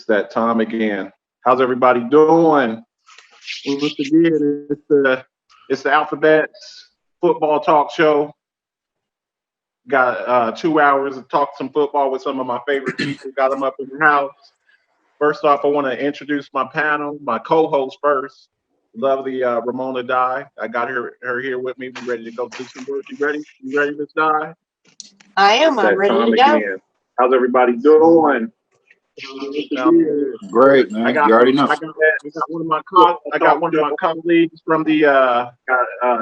It's that time again. How's everybody doing? Once again, it's the Alphabets football talk show. Got 2 hours to talk some football with some of my favorite people. Got them up in the house. First off, I want to introduce my panel, my co-host first. Lovely Ramona Dye. I got her here with me. We ready to go through some work. You ready? You ready, Miss Dye? I am. I'm ready to go. Again. How's everybody doing? Great, man. You already know. I got one of my colleagues from the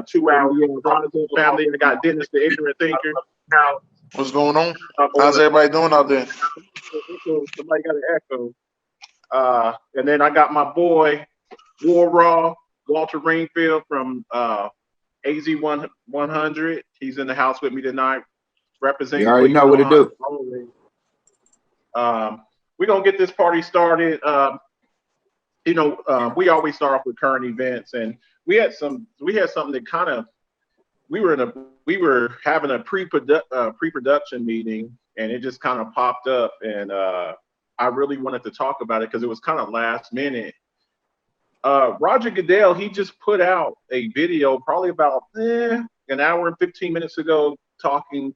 2 Hour Chronicle family. I got Dennis, the ignorant thinker. What's going on? How's everybody doing out there? Somebody got an echo. And then I got my boy War Raw, Walter Rainfield from AZ 100. He's in the house with me tonight, representing. You already know what to do. We're gonna get this party started. We always start off with current events, and we had something that kind of we were having a pre-production meeting, and it just kind of popped up, and I really wanted to talk about it because it was kind of last minute. Roger Goodell, he just put out a video probably about an hour and 15 minutes ago talking.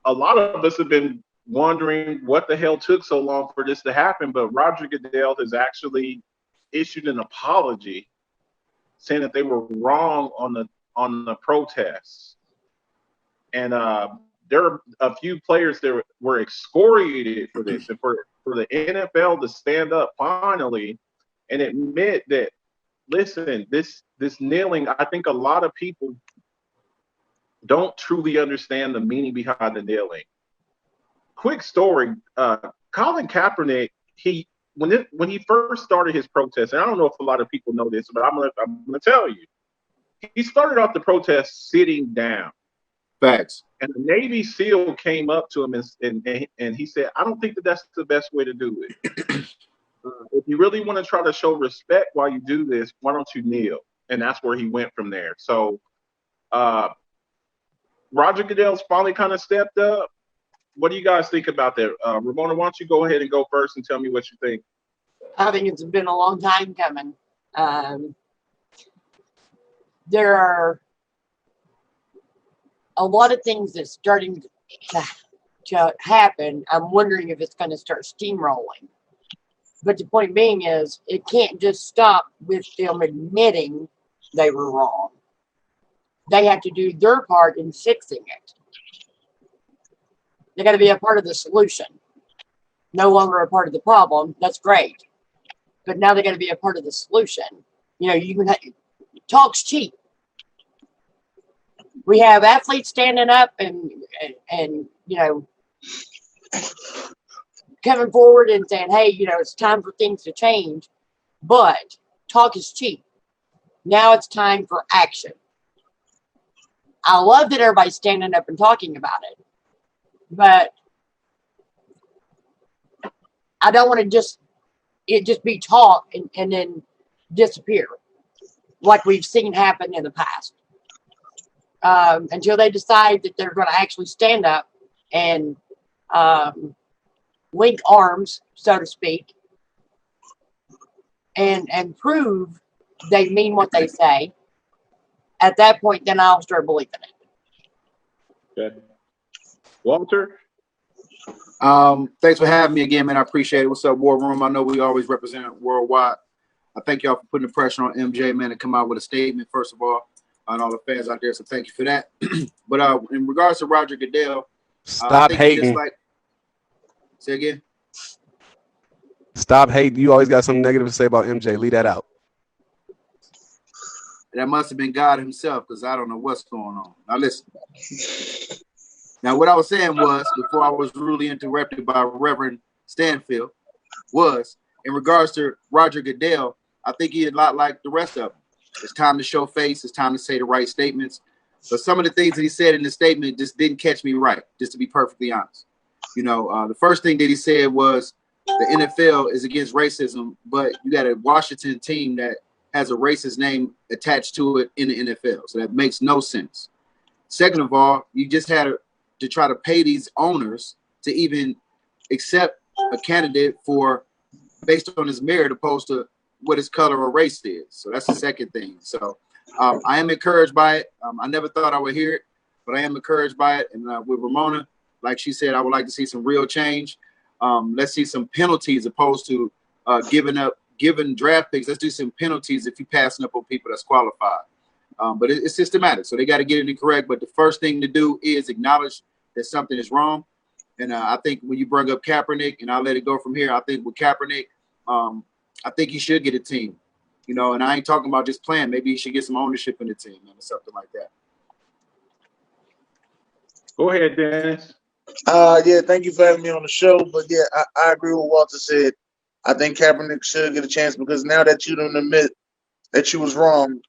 A lot of us have been wondering what the hell took so long for this to happen, but Roger Goodell has actually issued an apology saying that they were wrong on the protests. And there are a few players that were excoriated for this, and for the NFL to stand up finally and admit that, listen, this kneeling, I think a lot of people don't truly understand the meaning behind the kneeling. Quick story, Colin Kaepernick, when he first started his protest, and I don't know if a lot of people know this, but I'm gonna tell you, he started off the protest sitting down. Facts. And the Navy SEAL came up to him and he said, I don't think that's the best way to do it. If you really want to try to show respect while you do this, why don't you kneel? And that's where he went from there. So Roger Goodell's finally kind of stepped up. What do you guys think about that? Ramona, why don't you go ahead and go first and tell me what you think? I think it's been a long time coming. There are a lot of things that's starting to happen. I'm wondering if it's going to start steamrolling. But the point being is, it can't just stop with them admitting they were wrong. They have to do their part in fixing it. They got to be a part of the solution. No longer a part of the problem. That's great. But now they got to be a part of the solution. You know, talk's cheap. We have athletes standing up and coming forward and saying, hey, it's time for things to change. But talk is cheap. Now it's time for action. I love that everybody's standing up and talking about it. But I don't want to just be talk and then disappear like we've seen happen in the past. Until they decide that they're going to actually stand up and link arms, so to speak, and prove they mean what they say. At that point, then I'll start believing it. Okay. Walter? Thanks for having me again, man. I appreciate it. What's up, War Room? I know we always represent worldwide. I thank y'all for putting the pressure on MJ, man, to come out with a statement, first of all, and all the fans out there. So thank you for that. But in regards to Roger Goodell, stop hating. Say again. Stop hating. You always got something negative to say about MJ. Leave that out. That must have been God himself, because I don't know what's going on. Now listen. Now, what I was saying was, before I was rudely interrupted by Reverend Stanfield, was in regards to Roger Goodell, I think he's a lot like the rest of them. It's time to show face. It's time to say the right statements. But some of the things that he said in the statement just didn't catch me right, just to be perfectly honest. The first thing that he said was the NFL is against racism, but you got a Washington team that has a racist name attached to it in the NFL. So that makes no sense. Second of all, you just had to try to pay these owners to even accept a candidate for based on his merit opposed to what his color or race is. So that's the second thing. So I am encouraged by it. I never thought I would hear it, but I am encouraged by it. And with Ramona, like she said, I would like to see some real change. Let's see some penalties opposed to giving draft picks. Let's do some penalties if you're passing up on people that's qualified. But it's systematic, so they got to get it correct. But the first thing to do is acknowledge that something is wrong. And I think when you bring up Kaepernick, and I'll let it go from here, I think with Kaepernick, I think he should get a team. You know, and I ain't talking about just playing. Maybe he should get some ownership in the team or something like that. Go ahead, Dennis. Yeah, thank you for having me on the show. But yeah, I agree with what Walter said. I think Kaepernick should get a chance because now that you don't admit that you was wrong,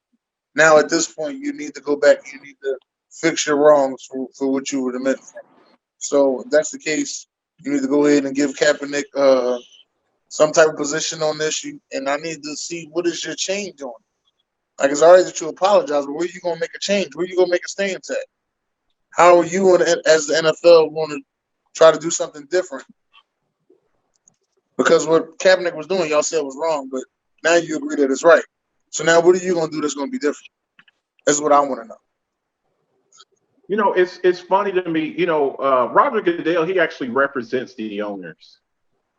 now at this point you need to go back. You need to fix your wrongs for what you would admit. So if that's the case, you need to go ahead and give Kaepernick some type of position on this. And I need to see what is your change on. Like it's alright that you apologize, but where you gonna make a change? Where you gonna make a stance at? How are you as the NFL want to try to do something different? Because what Kaepernick was doing, y'all said was wrong, but now you agree that it's right. So now what are you going to do that's going to be different? That's what I want to know. You know, it's funny to me, you know, Roger Goodell, he actually represents the owners.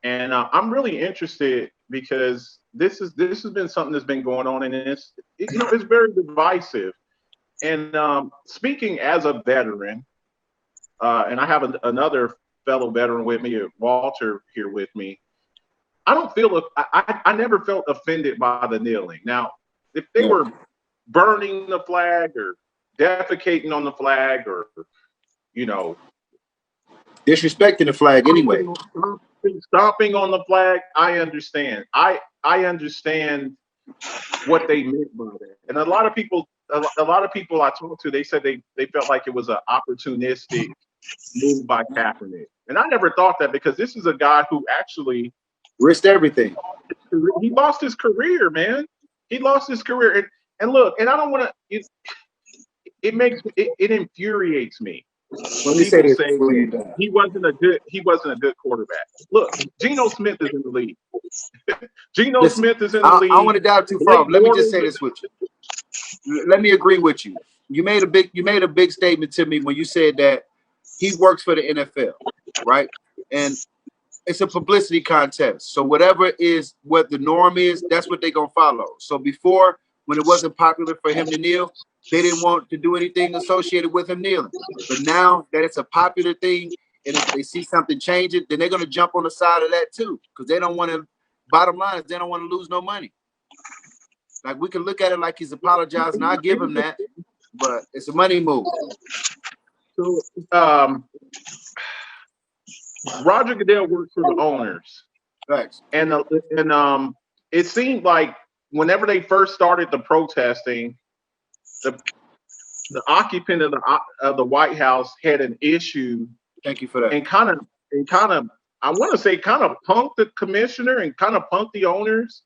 And I'm really interested because this has been something that's been going on, and it's very divisive. And speaking as a veteran, and I have another fellow veteran with me, Walter, here with me. I don't feel I never felt offended by the kneeling. Now, if they were burning the flag or defecating on the flag or, you know, Disrespecting the flag anyway. Stomping on the flag, I understand. I understand what they meant by that. And a lot of people I talked to, they said they felt like it was an opportunistic move by Kaepernick. And I never thought that because this is a guy who actually risked everything. He lost his career, man. He lost his career. And look, and I don't want to. It infuriates me when people say he wasn't a good quarterback. Look, Geno Smith is in the league. Smith is in the league. I want to dive too far. Let me just say this with you. Let me agree with you. You made a big statement to me when you said that he works for the NFL, right? And it's a publicity contest. So whatever is what the norm is, that's what they're going to follow. So before, when it wasn't popular for him to kneel, they didn't want to do anything associated with him kneeling. But now that it's a popular thing, and if they see something changing, then they're going to jump on the side of that too. Because they don't want to, bottom line is they don't want to lose no money. Like we can look at it like he's apologizing. I give him that, but it's a money move. So, Roger Goodell works for the owners. Thanks. And it seemed like whenever they first started the protesting, the occupant of the White House had an issue. Thank you for that. And kind of, I want to say, kind of punked the commissioner and kind of punked the owners.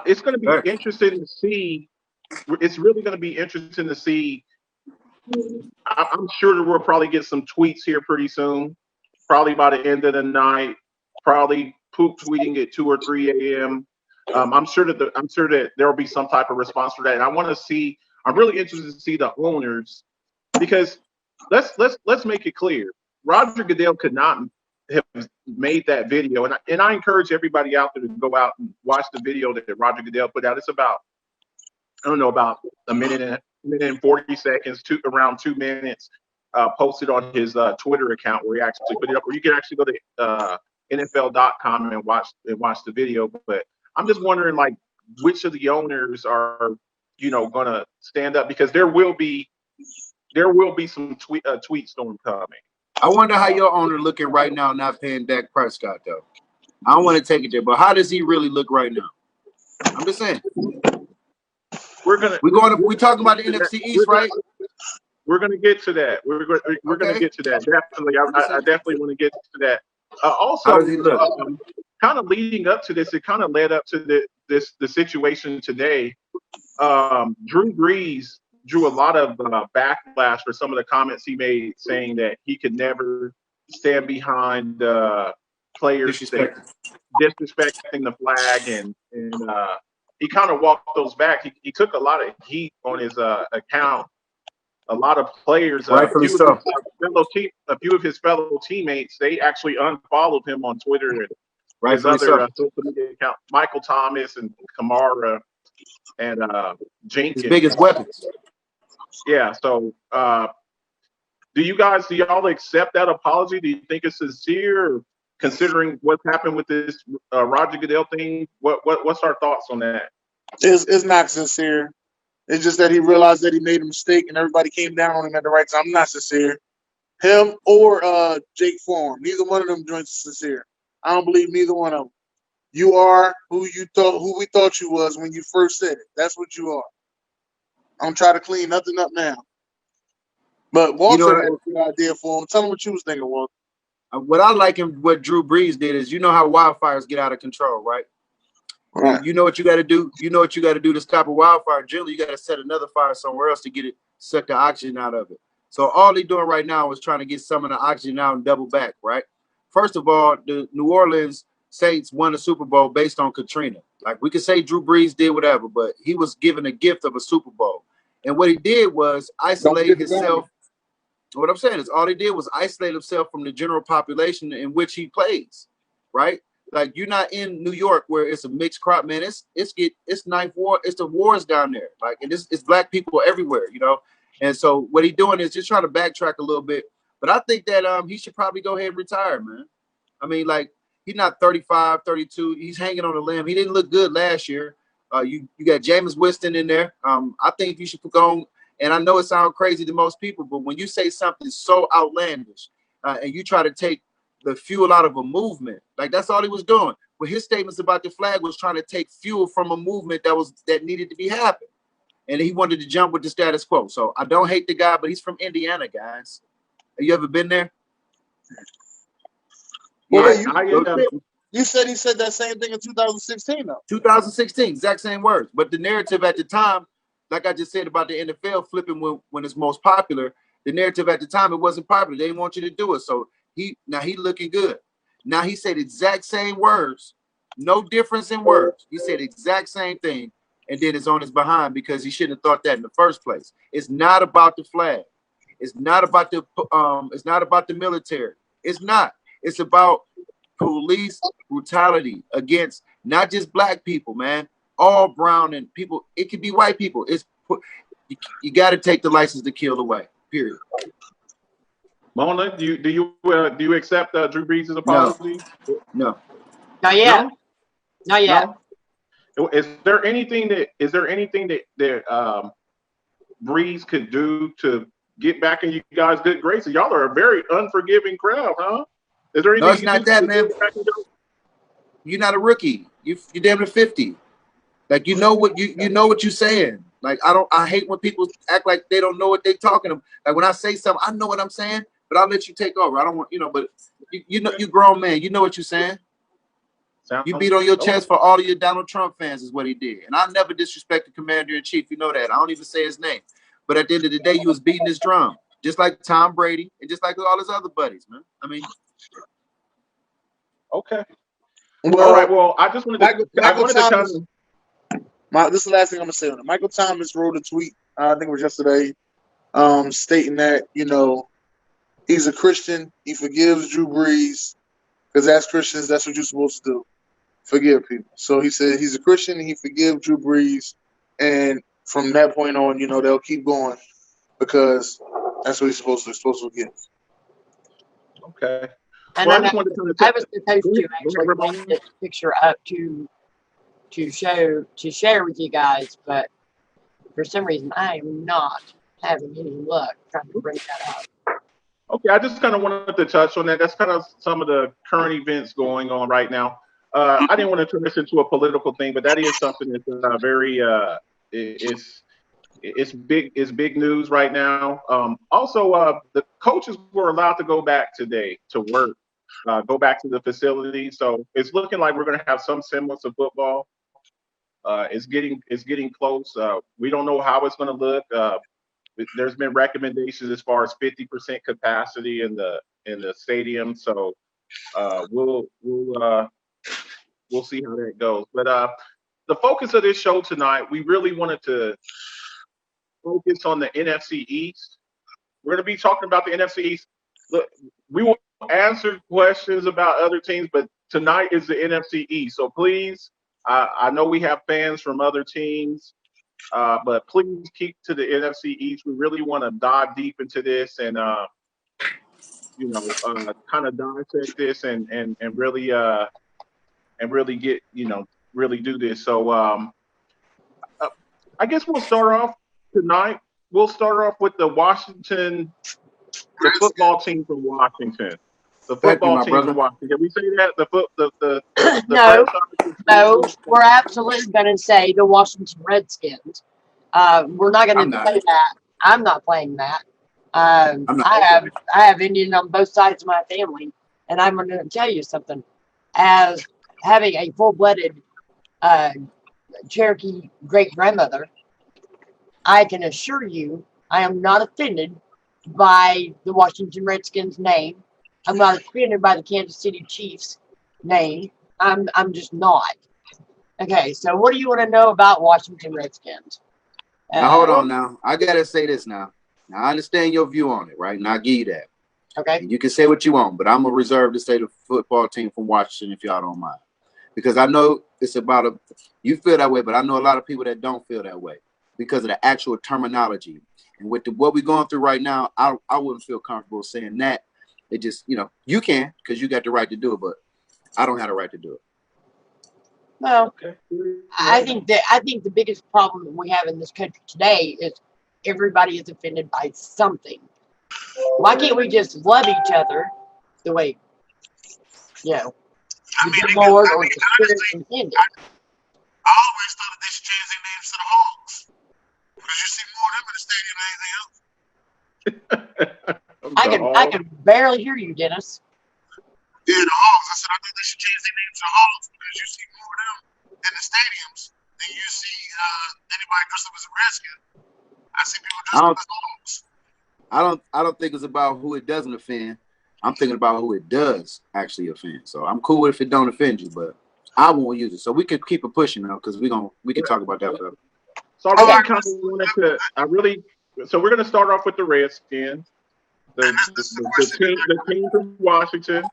It's going to be interesting to see. It's really going to be interesting to see. I'm sure that we'll probably get some tweets here pretty soon. Probably by the end of the night. Probably poop tweeting at 2 or 3 a.m. I'm sure that there will be some type of response for that. And I want to see. I'm really interested to see the owners because let's make it clear. Roger Goodell could not have made that video, and I encourage everybody out there to go out and watch the video that Roger Goodell put out. It's about about a minute and 40 seconds to around 2 minutes. Posted on his Twitter account where he actually put it up. Or you can actually go to NFL.com and watch the video. But I'm just wondering, like, which of the owners are going to stand up because there will be some tweet storm coming. I wonder how your owner looking right now, not paying Dak Prescott though. I don't want to take it there, but how does he really look right now? I'm just saying. We're talking about the NFC East, right? We're gonna get to that. We're gonna get to that. Definitely, I definitely want to get to that. Also, kind of leading up to this, it kind of led up to the situation today. Drew Brees drew a lot of backlash for some of the comments he made, saying that he could never stand behind players disrespecting the flag, and he kind of walked those back. He took a lot of heat on his account. A lot of players, a few of his fellow teammates, they actually unfollowed him on Twitter and his other social media account. Michael Thomas and Kamara and Jenkins, his biggest weapons. Yeah. So, do y'all accept that apology? Do you think it's sincere, or considering what's happened with this Roger Goodell thing? What's our thoughts on that? It's not sincere. It's just that he realized that he made a mistake and everybody came down on him at the right time. Not sincere. Him or Jake Form. Neither one of them joints are sincere. I don't believe neither one of them. You are who we thought you was when you first said it. That's what you are. I'm trying to clean nothing up now. But Walter had a good idea for him. Tell him what you was thinking, Walter. What I like and what Drew Brees did is, how wildfires get out of control, right? Right. You know what you got to do. You know what you got to do to stop a wildfire. Generally, you got to set another fire somewhere else to suck the oxygen out of it. So all they're doing right now is trying to get some of the oxygen out and double back, right? First of all, the New Orleans Saints won the Super Bowl based on Katrina. Like, we could say Drew Brees did whatever, but he was given a gift of a Super Bowl. And what he did was isolate himself. What I'm saying is all he did was isolate himself from the general population in which he plays, right? Like, you're not in New York where it's a mixed crop, man. It's ninth war. It's the wars down there. Like, and it's black people everywhere, And so what he's doing is just trying to backtrack a little bit. But I think that he should probably go ahead and retire, man. I mean, like, he's not 35, 32. He's hanging on a limb. He didn't look good last year. You got Jameis Winston in there. I think you should go on. And I know it sounds crazy to most people, but when you say something so outlandish and you try to take the fuel out of a movement, like, that's all he was doing. But his statements about the flag was trying to take fuel from a movement that needed to be happening. And he wanted to jump with the status quo. So I don't hate the guy, but he's from Indiana, guys. Have you ever been there? Well, you said he said that same thing in 2016, though. 2016, exact same words. But the narrative at the time, like I just said about the NFL flipping when it's most popular, the narrative at the time, it wasn't popular. They didn't want you to do it. So he looking good. Now he said exact same words, no difference in words. He said exact same thing, and then it's on his behind because he shouldn't have thought that in the first place. It's not about the flag. It's not about the military. It's not. It's about police brutality against not just black people, man. All brown and people. It could be white people. You got to take the license to kill away. Period. Mona, do you accept Drew Brees' apology? No. Not yet. No? Not yet. No? Is there anything that Brees could do to get back in you guys' good graces? Y'all are a very unforgiving crowd, huh? Is there anything? No, it's not that, man. You're not a rookie. You're damn near 50. Like, you know what you're saying. Like, I hate when people act like they don't know what they're talking about. Like, when I say something, I know what I'm saying, but I'll let you take over. I don't want, but you know, you grown man, you know what you're saying. You beat on your chest for all of your Donald Trump fans is what he did. And I never disrespect the commander-in-chief. You know that. I don't even say his name. But at the end of the day, you was beating his drum, just like Tom Brady and just like all his other buddies, man. I mean. Okay. Well, all right. Well, I just wanted to. This is the last thing I'm gonna say on it. Michael Thomas wrote a tweet. I think it was yesterday, stating that he's a Christian. He forgives Drew Brees because as Christians, that's what you're supposed to do, forgive people. So he said he's a Christian and he forgives Drew Brees, and from that point on, they'll keep going because that's what he's supposed to do. He's supposed to forgive. Okay. And well, I was supposed to actually bring this picture up to share with you guys, but for some reason I am not having any luck trying to bring that up. Okay, I just kind of wanted to touch on that. That's kind of some of the current events going on right now. I didn't want to turn this into a political thing, but that is something that's very it's big news right now. Also, the coaches were allowed to go back today to work. Go back to the facility. So it's looking like we're going to have some semblance of football. It's getting close. We don't know how it's going to look. There's been recommendations as far as 50% capacity in the stadium. So we'll see how that goes. But the focus of this show tonight, we really wanted to focus on the NFC East. We're going to be talking about the NFC East. Look, we will answer questions about other teams, but tonight is the NFC East. So please, I know we have fans from other teams, but please keep to the NFC East. We really want to dive deep into this and kind of dissect this and really get really do this. So I guess we'll start off tonight. We'll start off with the football team from Washington. The football team from Washington. Can we say that? No, we're absolutely going to say the Washington Redskins. We're not going to play that. I'm not playing that. I have Indian on both sides of my family, and I'm going to tell you something. As having a full-blooded Cherokee great-grandmother, I can assure you I am not offended by the Washington Redskins name. I'm not offended by the Kansas City Chiefs name. I'm just not. Okay, so what do you want to know about Washington Redskins? Now hold on now. I gotta say this now. Now I understand your view on it, right? And I'll give you that. Okay. And you can say what you want, but I'm gonna reserve to say the football team from Washington if y'all don't mind. Because I know it's about you feel that way, but I know a lot of people that don't feel that way because of the actual terminology. And with what we're going through right now, I wouldn't feel comfortable saying that. It just, you can because you got the right to do it, but I don't have the right to do it. Well, okay. I think the biggest problem that we have in this country today is everybody is offended by something. Why can't we just love each other the way, the Lord or the Spirit intended? I always thought that they should change their names to the Hawks because you see more of them in the stadium than anything else. I can barely hear you, Dennis. Yeah, the Hawks. I said I think they should change their names to the Hawks because you see more of them in the stadiums than you see anybody dressed up as a Redskin. I see people dressed up as Hawks. I don't think it's about who it doesn't offend. I'm thinking about who it does actually offend. So I'm cool if it don't offend you, but I won't use it. So we can keep it pushing now because we can talk about that forever. So I really kind of wanted to. So we're going to start off with the Redskins, the team from Washington.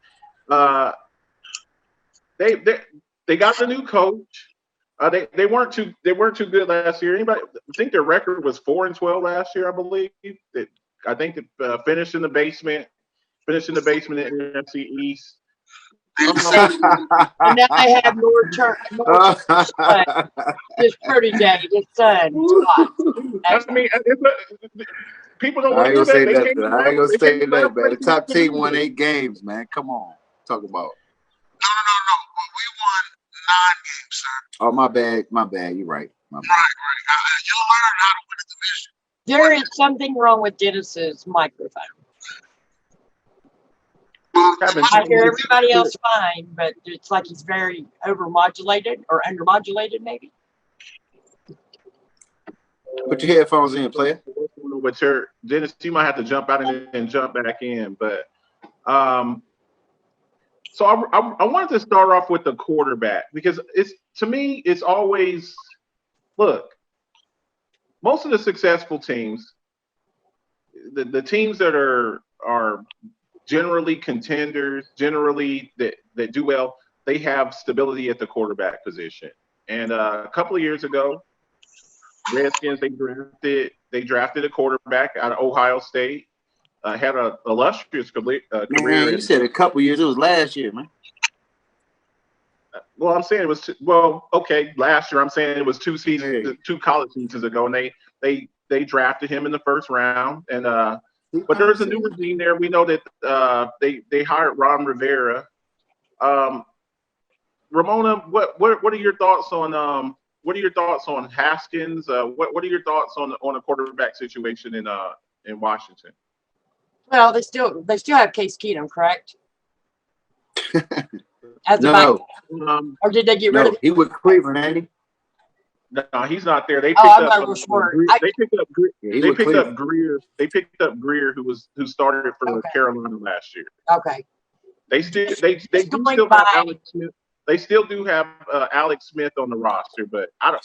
They got the new coach. They weren't too good last year. Anybody think their record was 4-12 last year? I believe I think they finished in the basement in the NFC East. And now I have North his protege, his son. I mean, people don't want to say that. I ain't gonna say that, man. The top team won 8 games, man. Come on, talk about. No. Well, we won 9 games, sir. Oh, my bad. You're right. Right. You'll learn how to win a division. There is something wrong with Dennis's microphone. I hear everybody else fine, but it's like he's very overmodulated or undermodulated, maybe. Put your headphones in, player. With Dennis, you might have to jump out and jump back in, but so I wanted to start off with the quarterback because to me it's always most of the successful teams, the teams that are generally contenders, generally that do well, they have stability at the quarterback position. And a couple of years ago, Redskins they drafted a quarterback out of Ohio State. Had an illustrious career. Man, you said a couple years. It was last year, man. Well, I'm saying it was last year. I'm saying it was 2 college seasons ago, and they drafted him in the first round. And but there's a new regime there. We know that they hired Ron Rivera. Ramona, what are your thoughts on Haskins? What are your thoughts on the quarterback situation in Washington? Well, they still have Case Keenum, correct? No. Or did they get rid of him? He was Cleveland, ain't he? No, he's not there. They picked up Greer. They picked up Greer, who started for Carolina last year. Okay. They still they do still have Alex Smith. They still do have Alex Smith on the roster, but I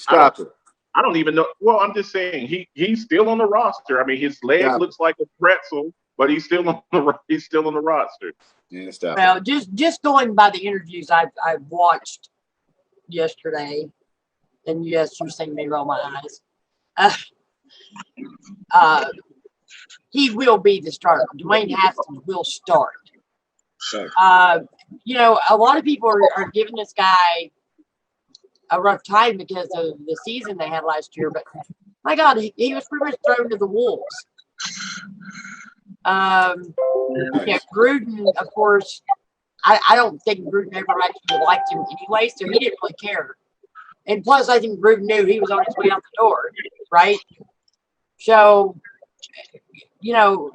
don't even know. Well, I'm just saying he's still on the roster. I mean, his leg looks like a pretzel, but he's still on the roster. Yeah, stop. Well, just going by the interviews I've watched yesterday, and yes, you're seeing me roll my eyes. He will be the starter. Dwayne Haskins will start. Sure. You know, a lot of people are giving this guy a rough time because of the season they had last year, but my God, he was pretty much thrown to the wolves. Yeah, Gruden, of course, I don't think Gruden ever actually liked him anyway, so he didn't really care. And plus, I think Gruden knew he was on his way out the door, right? So, you know,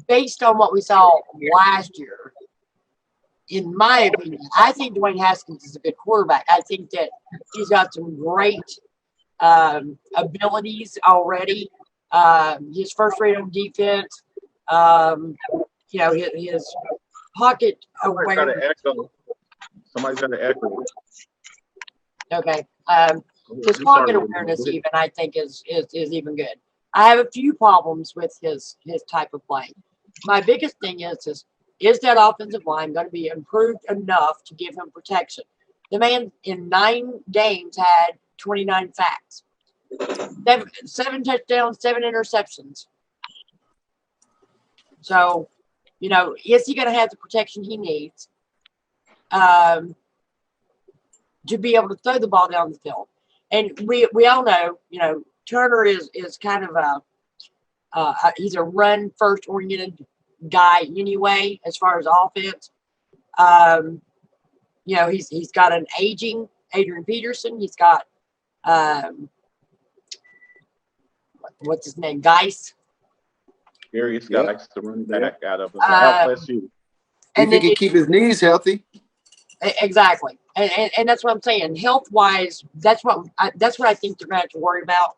based on what we saw last year, in my opinion, I think Dwayne Haskins is a good quarterback. I think that he's got some great abilities already. His first rate on defense, you know, his pocket awareness. Somebody's got an echo. Okay. His pocket awareness, even, I think, is even good. I have a few problems with his type of play. My biggest thing is that offensive line going to be improved enough to give him protection? The man in 9 games had 29 sacks, 7 touchdowns, 7 interceptions. So, you know, is he going to have the protection he needs to be able to throw the ball down the field? And we all know, you know, Turner is kind of he's a run first oriented guy anyway, as far as offense. You know, he's got an aging Adrian Peterson. He's got what's his name? Geis. Darius Geis, the running back out of LSU. And think he keep his knees healthy? Exactly, and that's what I'm saying. Health wise, that's what I think they're going to have to worry about.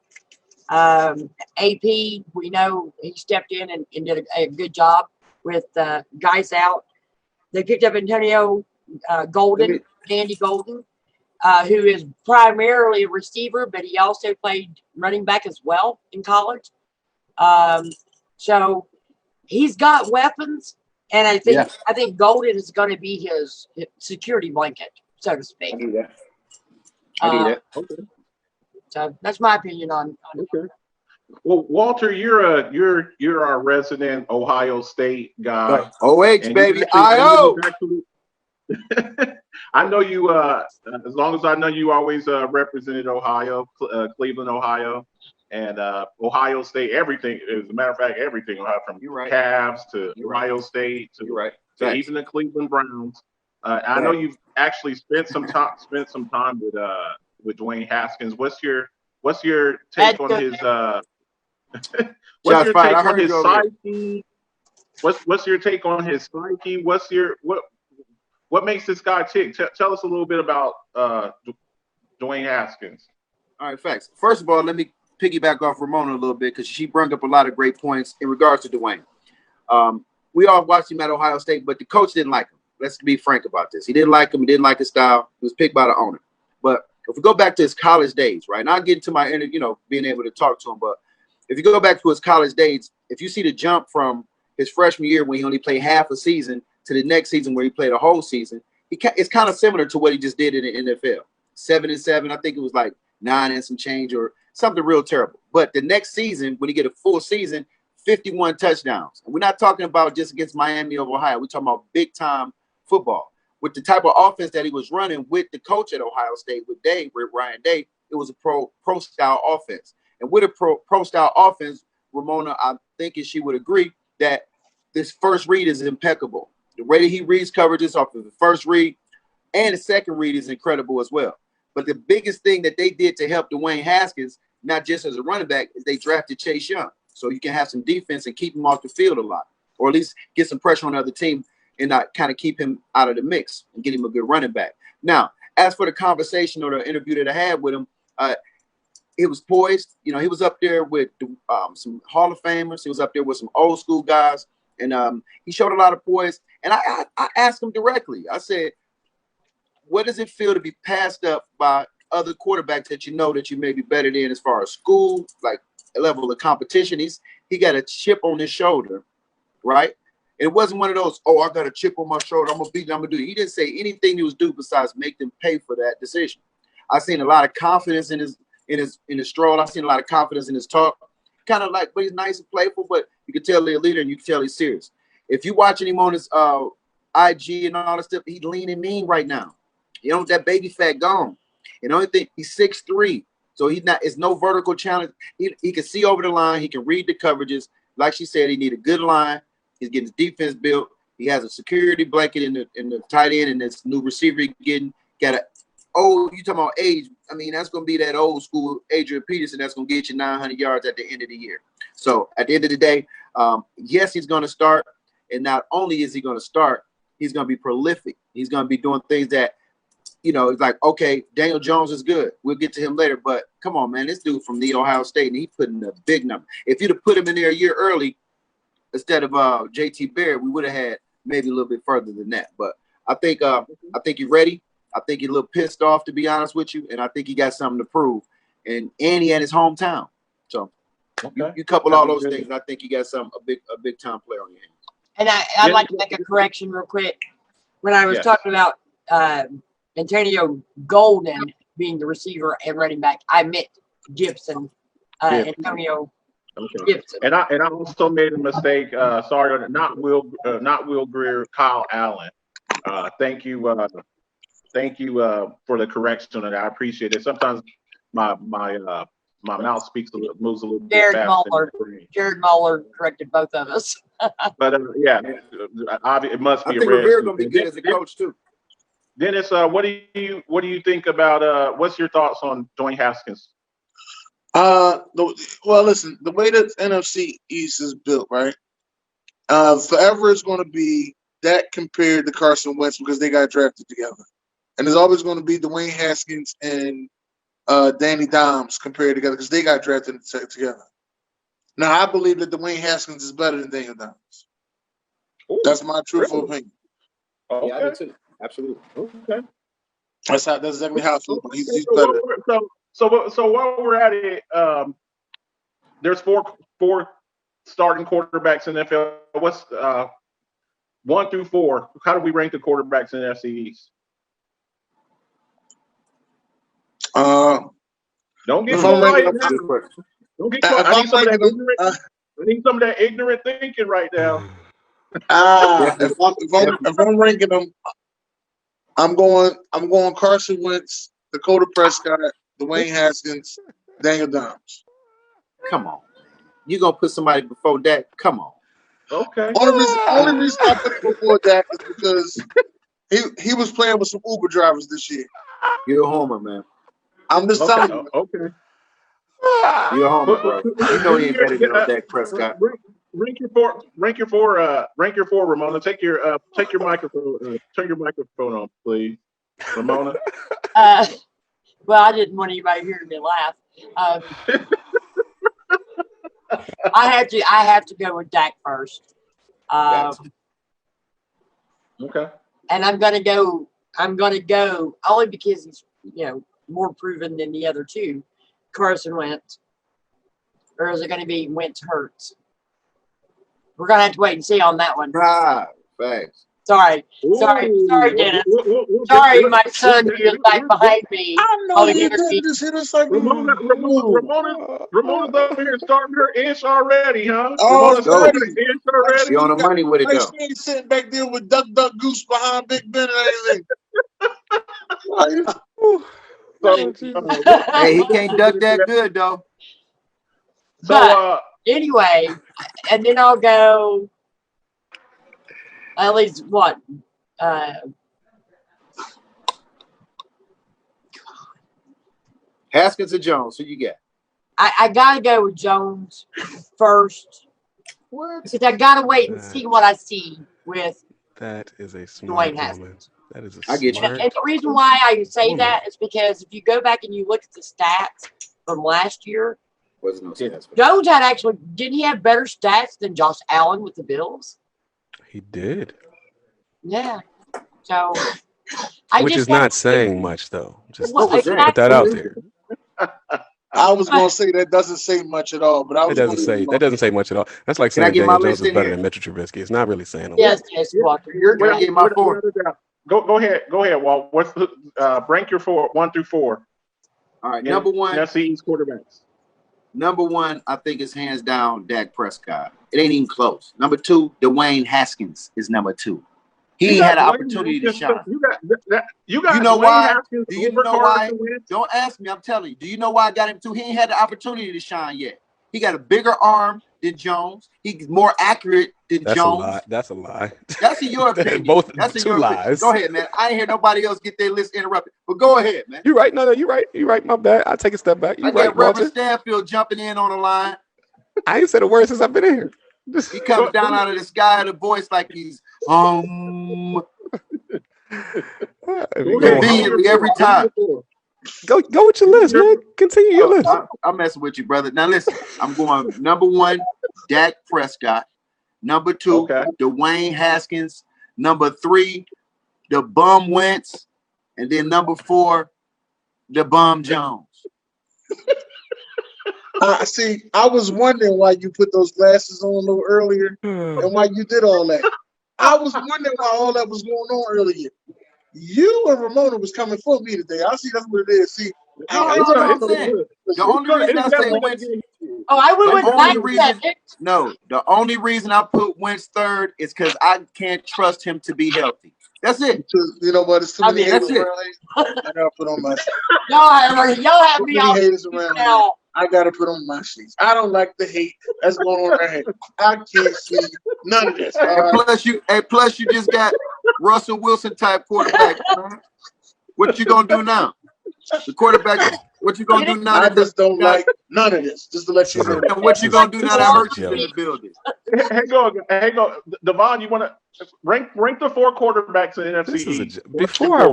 AP, we know he stepped in and did a good job with guys out. They picked up Antonio Golden, Andy Golden, who is primarily a receiver, but he also played running back as well in college. So he's got weapons, and I think Golden is going to be his security blanket, so to speak. I need that. Okay. So that's my opinion on okay. Well, Walter, you're our resident Ohio State guy. OH, baby, IO. I know you. As long as I know you, always represented Ohio, Cleveland, Ohio, and Ohio State. Everything, as a matter of fact, everything from Cavs to Ohio State to even the Cleveland Browns. I know you've actually spent some time with Dwayne Haskins. What's your take on his? What's your take on his psyche? What's your take on his psyche? What makes this guy tick? Tell us a little bit about Dwayne Haskins. All right, facts. First of all, let me piggyback off Ramona a little bit because she brought up a lot of great points in regards to Dwayne. We all watched him at Ohio State, but the coach didn't like him. Let's be frank about this. He didn't like him. He didn't like his style. He was picked by the owner. But if we go back to his college days, right? And I'll get into my being able to talk to him, but if you go back to his college days, if you see the jump from his freshman year when he only played half a season to the next season where he played a whole season, it's kind of similar to what he just did in the NFL. 7-7, I think it was like 9 and some change or something real terrible. But the next season, when he get a full season, 51 touchdowns. And we're not talking about just against Miami of Ohio. We're talking about big-time football. With the type of offense that he was running with the coach at Ohio State, with Ryan Day, it was a pro-style offense. And with a pro-style offense, Ramona, I'm thinking she would agree that this first read is impeccable. The way that he reads coverages off of the first read and the second read is incredible as well. But the biggest thing that they did to help Dwayne Haskins, not just as a running back, is they drafted Chase Young. So you can have some defense and keep him off the field a lot, or at least get some pressure on the other team and not kind of keep him out of the mix and get him a good running back. Now, as for the conversation or the interview that I had with him, he was poised. He was up there with some Hall of Famers. He was up there with some old school guys. And he showed a lot of poise. And I asked him directly. I said, what does it feel to be passed up by other quarterbacks that you know that you may be better than as far as school, like a level of competition? He got a chip on his shoulder, right? It wasn't one of those, oh, I got a chip on my shoulder, I'm gonna beat them, I'm gonna do it. He didn't say anything he was due besides make them pay for that decision. I seen a lot of confidence in his stroll. I seen a lot of confidence in his talk. Kind of like, but he's nice and playful, but you can tell he's a leader and you can tell he's serious. If you watching him on his IG and all that stuff, he's lean and mean right now. You know, that baby fat gone. And the only thing, he's 6'3", so he's not. It's no vertical challenge. He can see over the line. He can read the coverages. Like she said, he need a good line. He's getting his defense built. He has a security blanket in the tight end, and this new receiver he getting. Got a you talking about age? I mean, that's gonna be that old school Adrian Peterson. That's gonna get you 900 yards at the end of the year. So at the end of the day, yes, he's gonna start, and not only is he gonna start, he's gonna be prolific. He's gonna be doing things that, you know, it's like, okay, Daniel Jones is good. We'll get to him later, but come on, man, this dude from the Ohio State, and he put in a big number. If you'd have put him in there a year early instead of JT Barrett, we would have had maybe a little bit further than that. But I think you're ready. I think you're a little pissed off, to be honest with you, and I think he got something to prove. And he at his hometown, so you couple all those things, and I think you got a big time player on your hands. And I'd like to make a correction real quick. When I was talking about Antonio Golden being the receiver and running back, I meant Gibson, Antonio Gibson. And I also made a mistake. Sorry, not Will Greer, Kyle Allen. Thank you for the correction, and I appreciate it. Sometimes my mouth moves a little bit fast. Jared Muller corrected both of us. But it must be. I think Rivera gonna be good as a coach too. Dennis, what do you think about? What's your thoughts on Dwayne Haskins? Well, listen, the way that NFC East is built, right? Forever it's going to be that compared to Carson Wentz because they got drafted together, and there's always going to be Dwayne Haskins and Danny Dimes compared together because they got drafted together. Now, I believe that Dwayne Haskins is better than Daniel Dimes. Ooh, that's my truthful opinion. Okay. Yeah, I do too. Absolutely. Okay. That's exactly how I feel. He's better. So while we're at it, there's four starting quarterbacks in the NFL. What's 1 through 4? How do we rank the quarterbacks in the NFC East? Don't get quiet. Don't get quiet. I need some of that ignorant thinking right now. If I'm ranking them, I'm going Carson Wentz, Dakota Prescott, Dwayne Haskins, Daniel Dimes. Come on, you gonna put somebody before that? Come on. Okay. Only reason I put it before that is because he was playing with some Uber drivers this year. You're a homer, man. I'm just telling you. Okay. You're a homer, bro. You know he ain't better than Dak Prescott. Rank your four, Ramona. Take your microphone. Turn your microphone on, please, Ramona. Well, I didn't want anybody hearing me laugh. I have to go with Dak first. Okay. And I'm gonna go only because he's more proven than the other two. Carson Wentz, or is it going to be Wentz Hurts? We're going to have to wait and see on that one. Thanks. Sorry, Dennis. Sorry, my son who is back behind me. I know you did this hit us like Ramona's over here starting her inch already, huh? Oh, Ramona's starting her inch already. She on the money with it though. She ain't sitting back there with Duck Goose behind Big Ben and everything. Hey, he can't duck that good though. But anyway, and then I'll go at least what? Haskins or Jones? Who you got? I gotta go with Jones first. What? Because I gotta wait and see what I see with that is a smart Dwayne Haskins. That is I get you. And the reason why I say that is because if you go back and you look at the stats from last year, wasn't no stats. Jones didn't he have better stats than Josh Allen with the Bills? He did. Yeah. So Which is not saying much, though. Just Well, put exactly. that out there. I was gonna say that doesn't say much at all, but I was That doesn't say much at all. That's like Can I saying get my Daniel Jones list is in better here? than Mitchell Trubisky. It's not really saying a lot. Yes, Walker. You're Can I right. get my four? Go ahead, Walt. What's the rank your 1 through 4? All right, number one. NFC's quarterbacks. Number one, I think it's hands down Dak Prescott. It ain't even close. Number two, Dwayne Haskins is number two. He had an opportunity to shine. You got You know Dwayne why? Haskins Do you over know why? Carson Wentz? Don't ask me. I'm telling you. Do you know why I got him too? He ain't had the opportunity to shine yet. He got a bigger arm than Jones. He's more accurate than Jones. That's a lie. That's in your opinion. Both That's in two your lies. opinion. Go ahead, man. I ain't hear nobody else get their list interrupted. But go ahead, man. You're right. No, you're right. You're right. My bad. I'll take a step back. You're right, got Reverend Walter. Stanfield jumping in on the line. I ain't said a word since I've been in here. He comes down out of the sky of the voice like he's conveniently every time. Go with your list, man. Continue your list. I'm messing with you, brother. Now listen, I'm going number one, Dak Prescott. Number two, Dwayne Haskins. Number three, the bum Wentz. And then number four, the bum Jones. See, I was wondering why you put those glasses on a little earlier and why you did all that. I was wondering why all that was going on earlier. You and Ramona was coming for me today. I see that's what it is. See, the only reason I say Wentz. I went back. No, the only reason I put Wentz third is because I can't trust him to be healthy. That's it. You know what? It's too many haters that's it. around. I gotta put on my. Y'all have me all haters around now. I gotta put on my sheets. I don't like the hate that's going on right here. I can't see none of this. Plus you just got Russell Wilson type quarterback. What you gonna do now? The quarterback. What you gonna do now? I just don't like none of this. Just to let you know. And what you gonna do now that hurts you in the building? Hang on. Devon, you want to rank the 4 quarterbacks in NFC?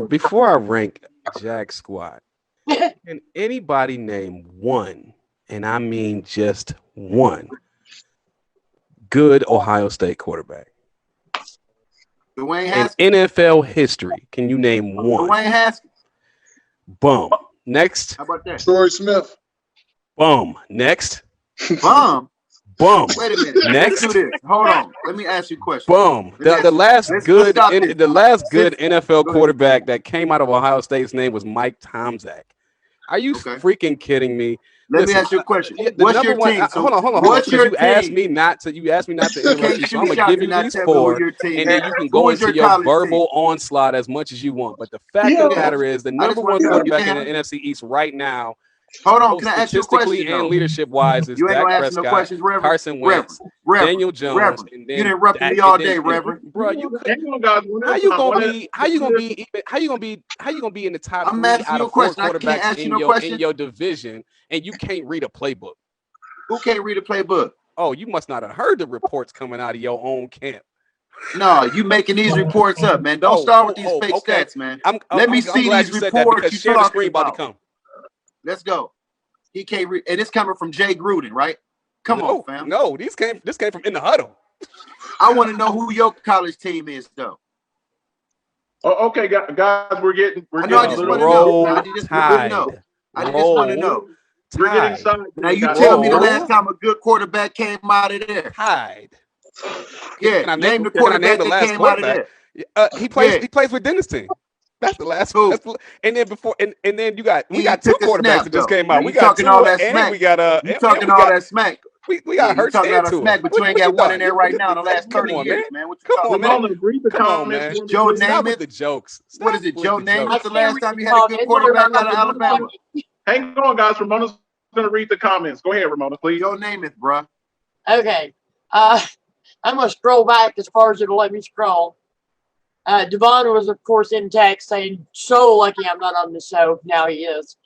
Before I rank Jack squad, can anybody name one, and I mean just one, good Ohio State quarterback Dwayne in Haskins. NFL history? Can you name one? Dwayne Haskins. Bum. Next. How about that? Troy Smith. Bum. Next. Bum. Bum. Wait a minute. Next. Let's do this. Hold on. Let me ask you a question. Boom. The last good NFL Go quarterback that came out of Ohio State's name was Mike Tomczak. Are you freaking kidding me? Let me ask you a question. What's your team? Hold on. What's your team? You asked me not to interrupt you, so I'm gonna give you these 4, and then you can go into your verbal onslaught as much as you want. But the fact of the matter is, the number one quarterback in the NFC East right now, hold on, can I ask you a question? Statistically and leadership-wise, is Dak Prescott, Carson Wentz, Daniel Jones, and then you interrupted me all day, Reverend. Bro, how you gonna be in the top 3 out of 4 quarterbacks in your division, and you can't read a playbook? Who can't read a playbook? Oh, you must not have heard the reports coming out of your own camp. No, you making these reports up, man. Don't start with these fake stats, man. Let me see these reports. Share the screen about to come. Let's go. He can't read, and it's coming from Jay Gruden, right? Come on, fam. No, this came from In the Huddle. I want to know who your college team is, though. Oh, okay, guys, we're getting I just want to know. I just want to know. We're getting started. Now you tell me the last time a good quarterback came out of there. Tide. Yeah, name the quarterback that came out of there. He plays with Dennis' team. That's the last one. And then we got 2 quarterbacks that just came out. We got 2 all that smack. And we got you talking all that smack. We got Hurts talking and all that smack, but you ain't got one in there right now in the last 30 years, man. What you talking about? Come on, man. Joe Stop with Namath. the jokes. What is it, Joe Namath? The last time you had a good quarterback out of Alabama. Hang on, guys. Ramona's going to read the comments. Go ahead, Ramona, please. Joe Namath, bro. Okay. I'm going to scroll back as far as it'll let me scroll. Devon was, of course, in text saying, so lucky I'm not on the show. Now he is.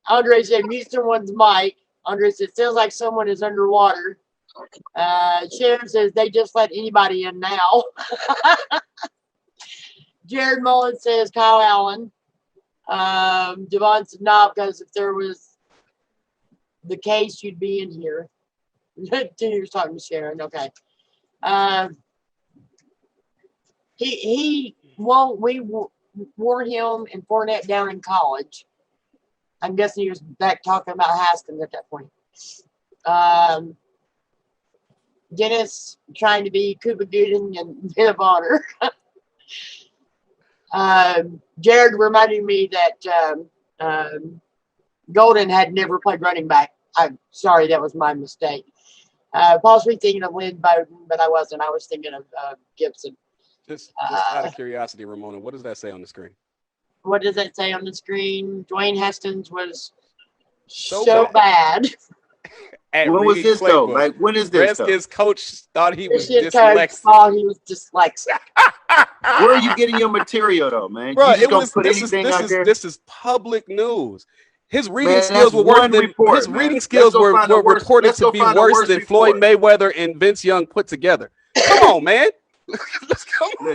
Andre said, mute someone's mic. Andre said, sounds like someone is underwater. Sharon says, they just let anybody in now. Jared Mullen says, Kyle Allen. Devon said, no, because if there was the case, you'd be in here. He was talking to Sharon. Okay. We wore him and Fournette down in college. I'm guessing he was back talking about Haskins at that point. Dennis trying to be Cuba Gooding and bit of honor. Jared reminded me that Golden had never played running back. I'm sorry, that was my mistake. Possibly thinking of Lynn Bowden, but I wasn't. I was thinking of Gibson. Just out of curiosity, Ramona, what does that say on the screen? What does that say on the screen? Dwayne Haskins was so bad. When was this though? Like, when is this? Redskins coach thought he was dyslexic. Thought he was dyslexic. Where are you getting your material though, man? Bro, this is public news. His reading skills were worse than were reported to be worse than Floyd Mayweather and Vince Young put together. Come on, man. Look,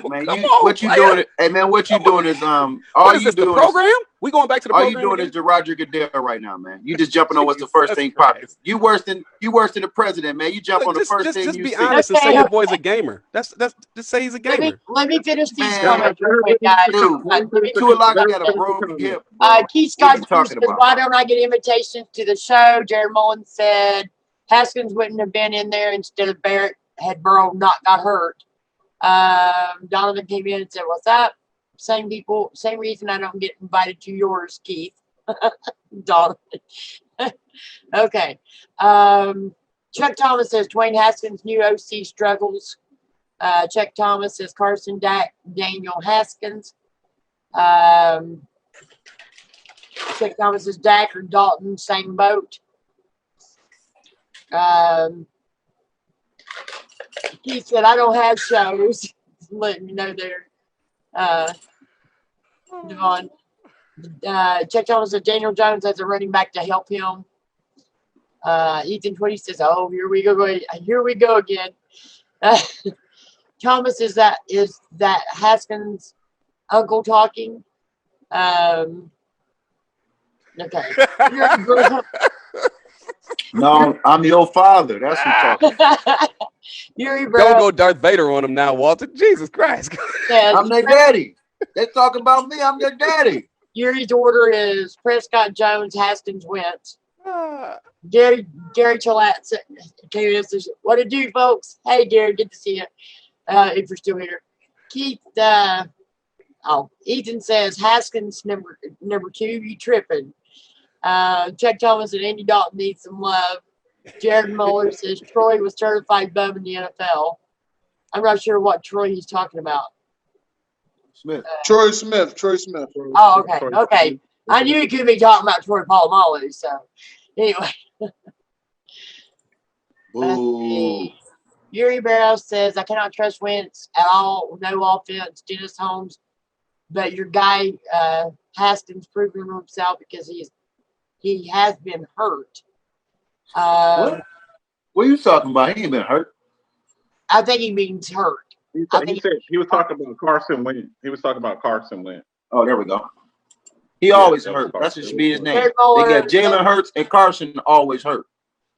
man, what you doing? Hey, man, what you doing is all you doing the program. We going back to the program. All you doing is the Roger Goodell right now, man. You just jumping on what's the first thing popping. You worse than the president, man. You jump on the first thing. Just be honest and say your boy's a gamer. Just say he's a gamer. Let me finish these comments real quick, guys. Tualaga got a broken hip. Keith Scott says, why don't I get invitations to the show? Jared Mullen said Haskins wouldn't have been in there instead of Barrett had Burrow not got hurt. Donovan came in and said, what's up? Same people, same reason I don't get invited to yours, Keith. Donovan. Okay. Chuck Thomas says Dwayne Haskins' new OC struggles. Chuck Thomas says Carson Daniel Haskins. Chuck Thomas says Dak or Dalton, same boat. He said, I don't have shows. Letting me know there. Devon. Chuck Thomas said Daniel Jones has a running back to help him. Ethan Twitty says, oh, here we go again. Thomas, is that Haskins' uncle talking? Okay. No, I'm your father. That's who's talking. Don't go Darth Vader on him now, Walter. Jesus Christ. Yes, I'm their daddy. They're talking about me. I'm their daddy. Yuri's order is Prescott, Jones, Haskins, Wentz. Gary Chalat said, what it do, folks? Hey, Gary, good to see you. If you're still here. Keith, Ethan says Haskins number 2, you tripping. Chuck Thomas and Andy Dalton need some love. Jared Muller says Troy was certified bum in the NFL. I'm not sure what Troy he's talking about. Smith. Troy Smith. Oh, okay. Okay. I knew he could be talking about Troy Polamalu, so anyway. Yuri Barrows says, I cannot trust Wentz at all. No offense, Dennis Holmes. But your guy, Haskins, proven himself because he has been hurt. What are you talking about? He ain't been hurt. I think he means hurt. He was talking about Carson Wentz. He was talking about Carson Wentz. Oh, there we go. He always hurt. That should be his name. They got Jalen Hurts and Carson always hurt.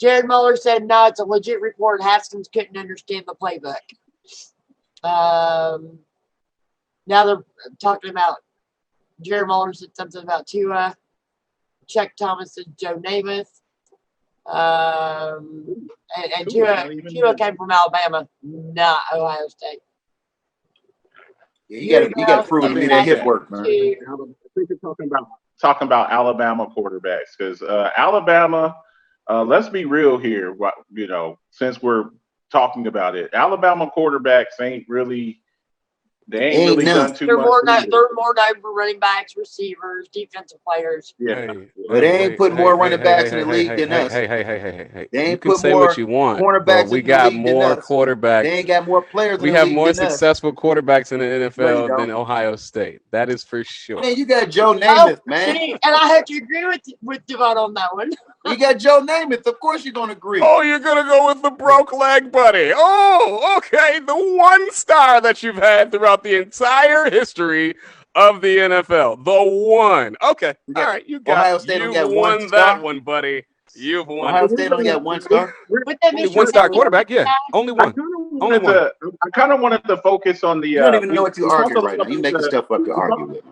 Jared Muller said, no, it's a legit report. Haskins couldn't understand the playbook. Now they're talking about Jared Muller said something about Tua. Chuck Thomas said Joe Namath. And Tua came from Alabama, not Ohio State. Yeah, you got to prove to me that hip work, man. I think you're talking about Alabama quarterbacks because Alabama. Let's be real here. Since we're talking about it, Alabama quarterbacks ain't really done too much. They're more known for running backs, receivers, defensive players. Yeah, but they ain't put more running backs in the league than us. Hey. They ain't you can put say more what you want. Cornerbacks. We got more quarterbacks. They ain't got more players. We have more successful quarterbacks in the NFL than Ohio State. That is for sure. Man, you got Joe Namath, man. See, and I have to agree with Devon on that one. You got Joe Namath. Of course you're gonna agree. Oh, you're gonna go with the broke leg buddy. Oh, okay. The one star that you've had throughout the entire history of the NFL. The one. Okay. All right. You got Ohio State you got won one that star. one, buddy. You've won. Ohio State only got 1 star. Only 1-star quarterback, yeah. Only one. I kind of wanted to focus on the. You don't even know what you argue right now. You making stuff up to argue with.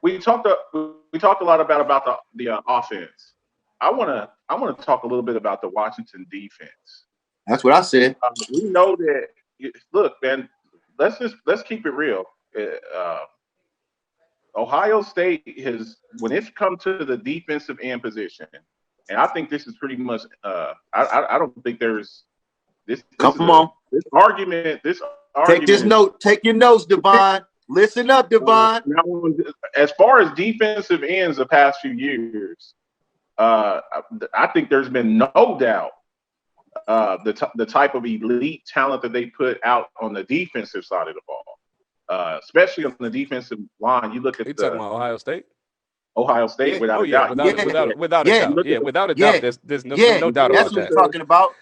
We talked a lot about the offense. I want to talk a little bit about the Washington defense. That's what I said. We know that. Look, man, let's keep it real. Ohio State has, when it's come to the defensive end position, and I think this is pretty much. I don't think there's this. Come on. This argument. Take this note. Take your notes, Devon. Listen up, Devon. As far as defensive ends the past few years, I think there's been no doubt the type of elite talent that they put out on the defensive side of the ball, especially on the defensive line. You look at talking about Ohio State. Ohio State, without a doubt. Without a doubt. There's no doubt about that. That's what we're talking about.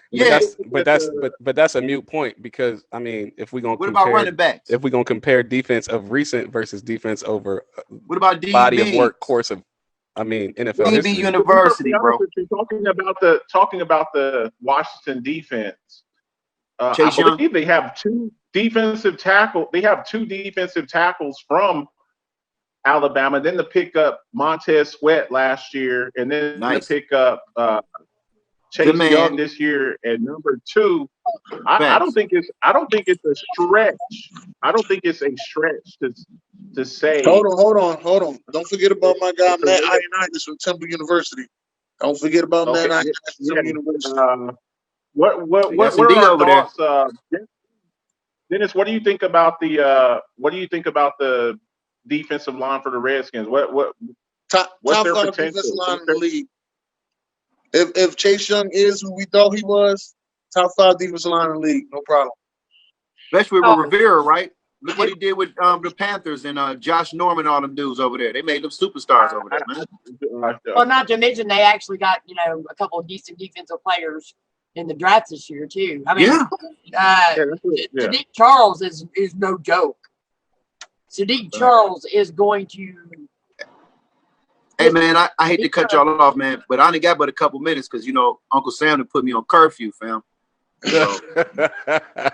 But that's a mute point because I mean, if we're gonna about running backs? If we're gonna compare defense of recent versus defense over what about DB? Body of work course of NFL DB history. University, bro. Talking about the Washington defense. I believe they have two defensive tackles. They have 2 defensive tackles from Alabama, then to pick up Montez Sweat last year, and then to pick up Chase Young this year at number 2. I don't think it's a stretch. I don't think it's a stretch to say. Hold on. Don't forget about my guy Matt Ioannidis from Temple University. Don't forget about Matt Ioannidis from Temple University. What are our thoughts, Dennis? What do you think about the defensive line for the Redskins? What's their potential? Defensive line in the league. If Chase Young is who we thought he was, top 5 defensive line in the league, no problem. Especially with Rivera, right? Look what he did with the Panthers and Josh Norman, all them dudes over there. They made them superstars over there, man. Well, not to mention they actually got a couple of decent defensive players in the draft this year too. I mean, Sadiq Charles is no joke. Sadiq Charles is going to. Hey man, I hate to cut y'all off, man, but I only got but a couple minutes because Uncle Sam to put me on curfew, fam. So, I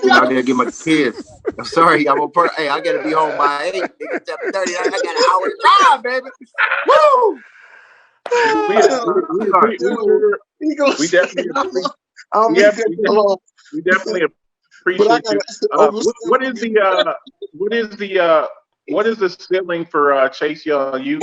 gotta get my kids. I'm sorry, I'm on. Hey, I gotta be home by 8. It's 7:30. I got an hour to drive, baby. Woo! We definitely appreciate you. What is the ceiling for Chase Young?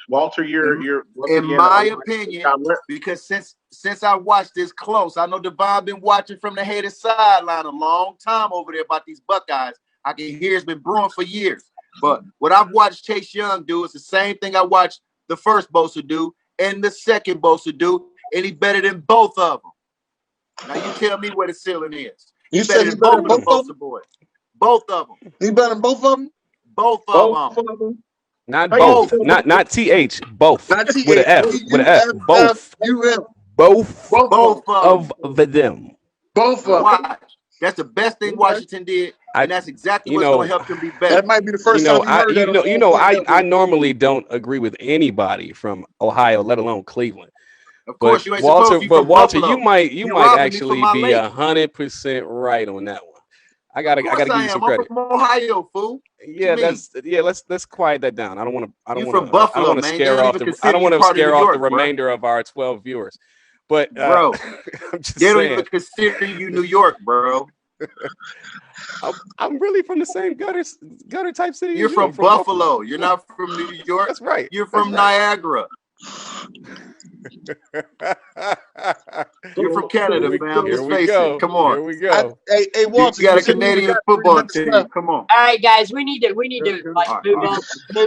Walter, you're in my opinion, because since I watched this close, I know Devon been watching from the hated sideline a long time over there about these Buckeyes. I can hear it's been brewing for years. But what I've watched Chase Young do is the same thing I watched the first Bosa do and the second Bosa do, and he's better than both of them. Now you tell me where the ceiling is. He's better than both of them? Both of them. He's better than both of them? Both of them. Not both. Not TH. Both. Not TH. With an F. With an F. Both. Both of them. Both of them. That's the best thing Washington did, and that's exactly what's going to help them be better. That might be the first time I normally don't agree with anybody from Ohio, let alone Cleveland. Of course, but Walter, you might actually be 100% right on that one. I gotta give you some credit. I'm from Ohio, fool. Let's quiet that down. I don't want to scare off the remainder of our 12 viewers. But bro, I'm just they don't saying, even consider you New York, bro. I'm really from the same gutter type city. You're from Buffalo. You're not from New York. That's right. You're from Niagara. You're from Canada, man. Let's face it. Come on. Here we go. Hey, Walter, you got a Canadian football team. Come on. All right, guys, we need to move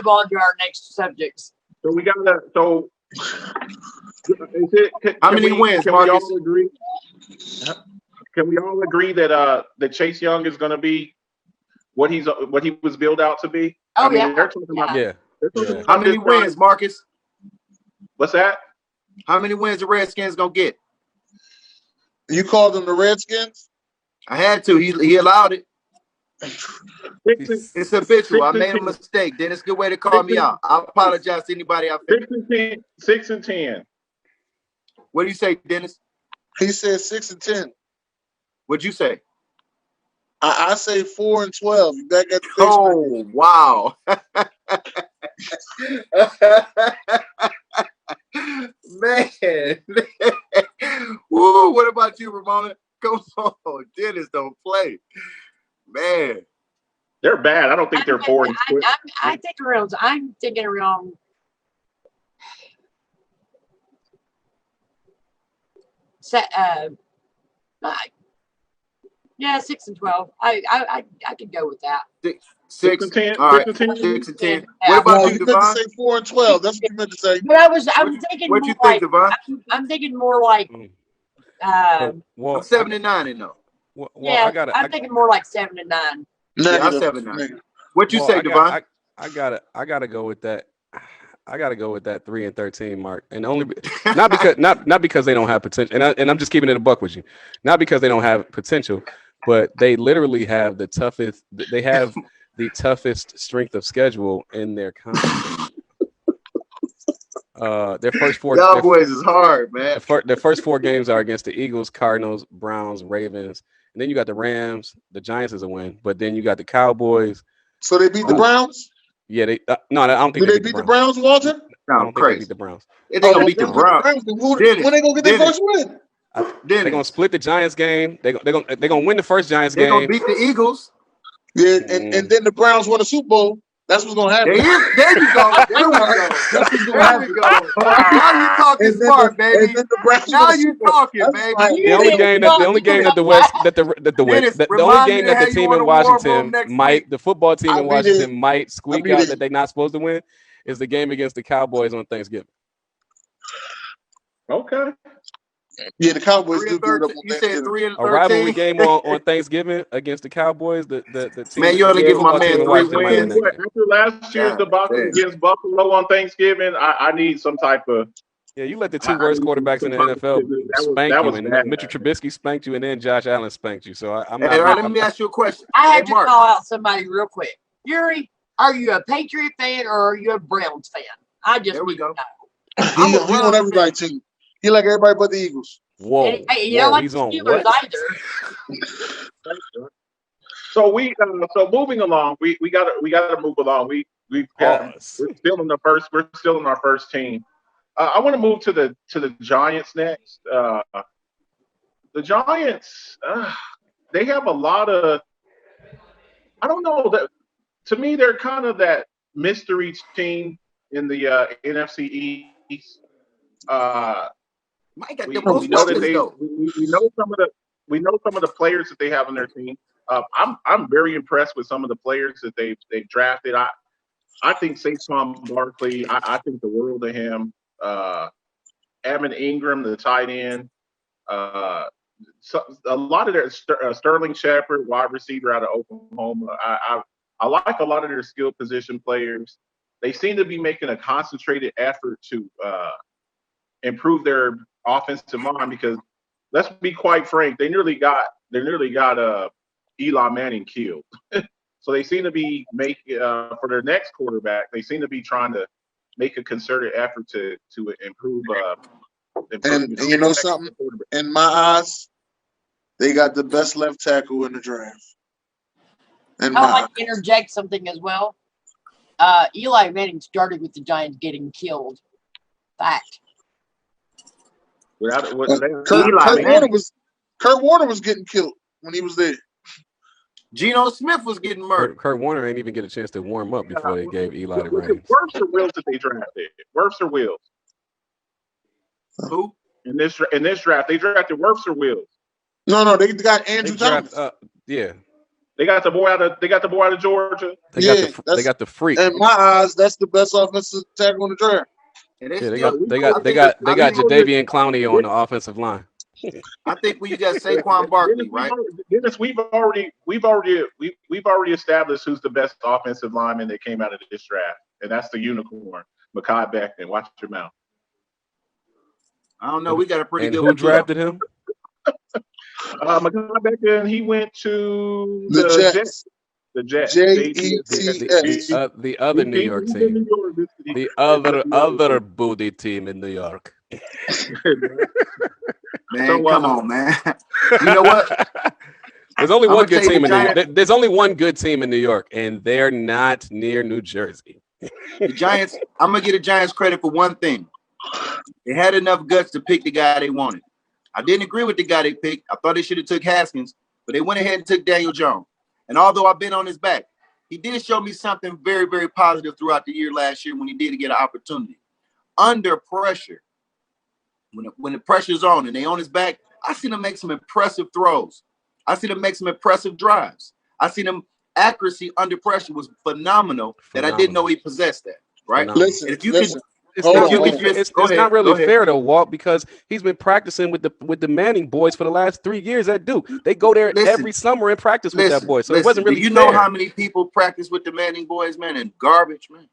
on to our next subjects. So we got to. So how many wins, Marcus? Can we all agree that Chase Young is going to be what he was billed out to be? Oh, How many wins, Marcus? What's that? How many wins the Redskins gonna get? You called them the Redskins? I had to. He allowed it. It's habitual. I made a mistake. Dennis, good way to call me out. I apologize to anybody I offended. 6 and 10. What do you say, Dennis? He said 6 and 10. What'd you say? I say 4 and 12. You back at the Oh, wow. Man. Woo, what about you, Ramona? Come on. Dennis don't play. Man. They're bad. I don't think they're 4 and 12. I'm thinking around. Yeah, 6 and 12. I could go with that. 6 and 10. All right. 6 and 10. What about you, meant to say 4 and 12. That's what you meant to say. But I'm thinking what more you think, like Devon? I'm thinking more like I'm 7 and 9 and no. I'm thinking more like 7 and 9. Yeah, I'm 7 and 9. What you say, Devon? I gotta go with that. I gotta go with that 3 and 13 mark, and only not because they don't have potential, and I'm just keeping it a buck with you, not because they don't have potential, but they literally have the toughest. They have the toughest strength of schedule in their conference. Their first four. Y'all boys is hard, man. Their first 4 games are against the Eagles, Cardinals, Browns, Ravens, and then you got the Rams. The Giants is a win, but then you got the Cowboys. So they beat the Browns? Yeah, they no, I don't think they beat the Browns, Walter? No, I don't think they beat the Browns. If they gonna beat the Browns, when they gonna get their first win? They're gonna split the Giants game. They're gonna win the first Giants game. They're gonna beat the Eagles. Yeah, and then the Browns won the Super Bowl. That's what's gonna happen. There you go. There we go. That's what's gonna happen. Now you talking smart, baby. Now you talking, baby. The only game that the team in Washington might, the football team in Washington might squeak out that they're not supposed to win is the game against the Cowboys on Thanksgiving. Okay. Yeah, the Cowboys do good up on Thanksgiving. 3 and 13. A rivalry game on Thanksgiving against the Cowboys. The team, man, you only give my man 3 wins. After last year's debacle against Buffalo on Thanksgiving, I need some type of. Yeah, you let the 2 worst quarterbacks in the NFL spank you, and Mitchell Trubisky spanked you, and then Josh Allen spanked you. So I'm not. Let me ask you a question. I had to call out somebody real quick. Yuri, are you a Patriot fan or are you a Browns fan? I just need to know. He on everybody team. He like everybody but the Eagles. Whoa! Like he's the on Steelers what? either. So moving along, we gotta move along. We're still in our first team. I want to move to the Giants next. The Giants, they have a lot of. I don't know that. To me, they're kind of that mystery team in the NFC East. We know some of the players that they have on their team. I'm very impressed with some of the players that they've drafted. I think Saquon Barkley. I think the world of him. Evan Ingram, the tight end. So a lot of their Sterling Shepard, wide receiver out of Oklahoma. I like a lot of their skill position players. They seem to be making a concentrated effort to improve their offensive line because let's be quite frank, they nearly got Eli Manning killed. So they seem to be for their next quarterback. They seem to be trying to make a concerted effort to improve. And you know something? In my eyes, they got the best left tackle in the draft. I'd like to interject something as well. Eli Manning started with the Giants getting killed. Fact. Kurt Warner was getting killed when he was there. Geno Smith was getting murdered. Kurt Warner ain't even get a chance to warm up before they gave Eli the reins. Wirfs or Wills that they drafted? Wirfs or Wills? Who? In this draft, they drafted Wirfs or Wills? No, they got Andrew Thomas. Yeah. They got the boy out of Georgia. They got the freak. In my eyes, that's the best offensive tackle in the draft. They got Jadeveon Clowney on the offensive line. I think we got Saquon Barkley, right? Dennis, we've already established who's the best offensive lineman that came out of this draft, and that's the unicorn, Mekhi Becton. Watch your mouth. I don't know. We got a pretty good. Who drafted him? Mekhi Becton. He went to the Jets. The Jets. Jets. The other New York team. The other booty team in New York. Man, come on, man. You know what? There's only one good team in New York. There's only one good team in New York, and they're not near New Jersey. The Giants, I'm going to give the Giants credit for one thing. They had enough guts to pick the guy they wanted. I didn't agree with the guy they picked. I thought they should have took Haskins, but they went ahead and took Daniel Jones. And although I've been on his back, he did show me something very, very positive throughout the year last year when he did get an opportunity. Under pressure, when the pressure's on and they on his back, I seen him make some impressive throws. I seen him make some impressive drives. I seen him accuracy under pressure was phenomenal. That I didn't know he possessed that. Right? Listen, if you listen. It's not really fair to Walt because he's been practicing with the Manning boys for the last 3 years at Duke. They go there every summer and practice with that boy. So it wasn't really. You know how many people practice with the Manning boys, man, and garbage, man.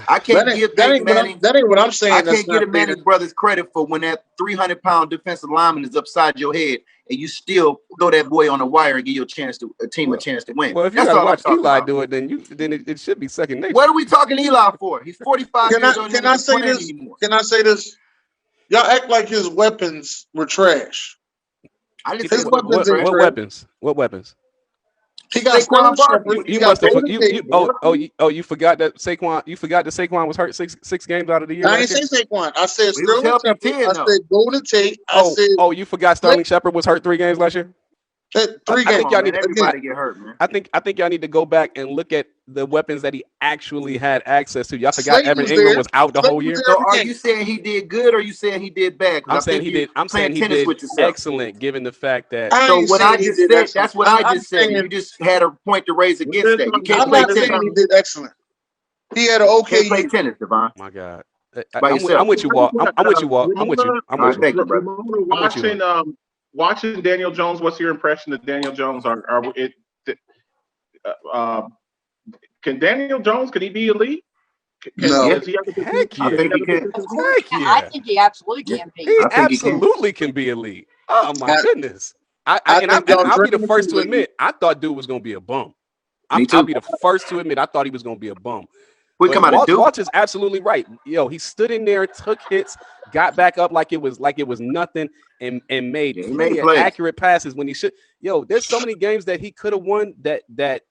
I can't give Manning. That ain't what I'm saying. I can't give the Manning brothers credit for when that 300-pound defensive lineman is upside your head and you still throw that boy on the wire and give your team a chance to win. Well, if you gotta watch Eli do it, then it should be second nature. What are we talking Eli for? He's 45 years old. Can I say this? Can I say this? Y'all act like his weapons were trash. I didn't say what weapons? What weapons? He got you must have. You forgot that Saquon. You forgot that Saquon was hurt six games out of the year. I didn't say Saquon. I said Sterling Shepard. 10, I said Golden Tate. You forgot Sterling Shepard was hurt 3 games last year. 3 games. Everybody get hurt, man. I think y'all need to go back and look at the weapons that he actually had access to. Y'all forgot Evan Ingram was out the whole year. So are you saying he did good or are you saying he did bad? I'm saying he did excellent given the fact that. So what I just said, that's what I just said. You just had a point to raise against that. You can't play tennis. He did excellent. He had an okay year. Play tennis, Devon. My God. I'm with you, Walt. I'm with you, Walt. I'm with you. I'm with you. Watching Daniel Jones, what's your impression of Daniel Jones? Can Daniel Jones, can he be elite? No. Heck yeah. I think he absolutely can be. He absolutely can be elite. Oh my goodness. I'll be the first to admit, I thought dude was going to be a bum. I'll be the first to admit, I thought he was going to be a bum. Walt is absolutely right. Yo, he stood in there, took hits, got back up like it was nothing, and made accurate passes when he should. Yo, there's so many games that he could have won that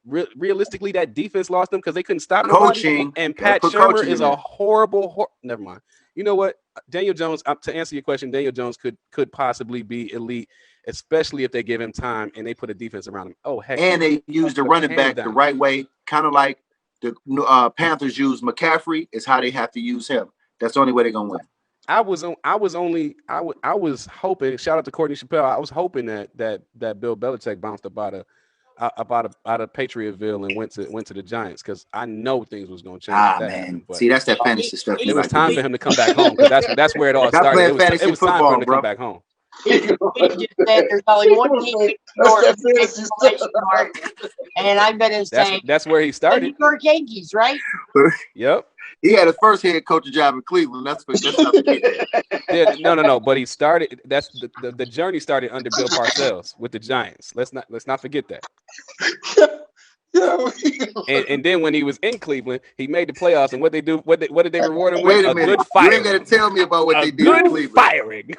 realistically that defense lost them because they couldn't stop coaching. And Pat Shermer is a horrible. Never mind. You know what? Daniel Jones. To answer your question, Daniel Jones could possibly be elite, especially if they give him time and they put a defense around him. Oh heck! And they use the running back the right way, kind of like the Panthers use McCaffrey. Is how they have to use him. That's the only way they're gonna win. I was hoping. Shout out to Courtney Chappelle. I was hoping that Bill Belichick bounced up out of Patriotville and went to the Giants because I know things was going to change. Man, see that's that fantasy stuff. It was time for him to come back home because that's where it all started. It was time for him to come back home. We just said there's only one team and I'm going to say that's where he started. The New York Yankees, right? Yep. He had his first head coaching job in Cleveland. That's no. But he started. That's the journey started under Bill Parcells with the Giants. Let's not forget that. And then when he was in Cleveland, he made the playoffs. And what did they reward him with? A good firing. You ain't got to tell me about what they did in Cleveland. Firing.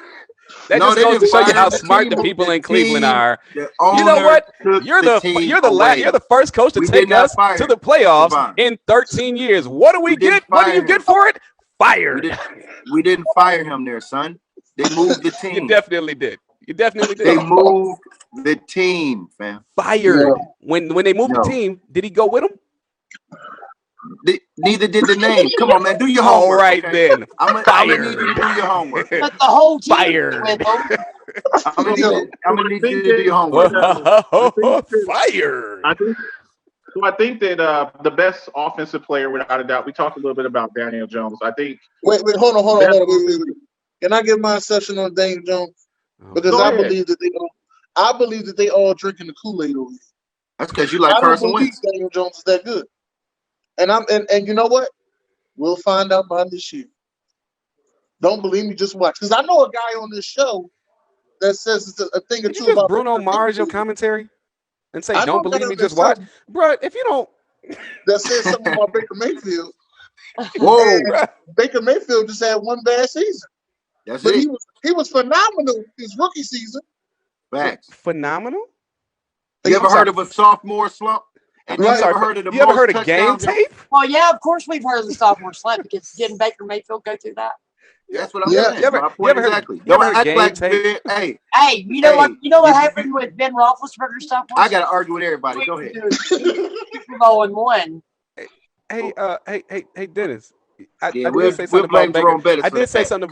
That just goes to show you how smart the people in Cleveland are. You know what? You're the first coach to take us to the playoffs in 13 years. What do we get? What do you get for it? Fired. We didn't fire him there, son. They moved the team. You definitely did. They moved the team, fam. Fired. Yeah. When they moved the team, did he go with them? Neither did the name. Come on, man. Do your homework. All right, okay? Then. I'm gonna need you to do your homework. But the whole team fired. I'm gonna need you to do your homework. Fired. I think that the best offensive player, without a doubt, we talked a little bit about Daniel Jones. I think. Wait, hold on. Wait. Can I give my exception on Daniel Jones? Because I believe that they all drinking the Kool-Aid over here. That's because you like Carson Wentz. Daniel Jones is that good. And you know what? We'll find out by this year. Don't believe me, just watch. Because I know a guy on this show that says it's a thing or two about Bruno Mars, your commentary. and say, "Don't believe me, just watch." Bro, if you don't, that says something about Baker Mayfield. Whoa, Baker Mayfield just had one bad season. That's but it. He was phenomenal his rookie season. Facts. Phenomenal. You ever heard of a sophomore slump? And you ever heard of the ever heard of game tape? Well, yeah, of course we've heard of the sophomore slump because didn't Baker Mayfield go through that? That's what I'm saying. Exactly. You ever heard game tape? Hey, you know what happened with Ben Roethlisberger's sophomore? I got to argue with everybody. Go ahead. Super Bowl and one. Hey, Dennis. I did say something about Baker. I did say something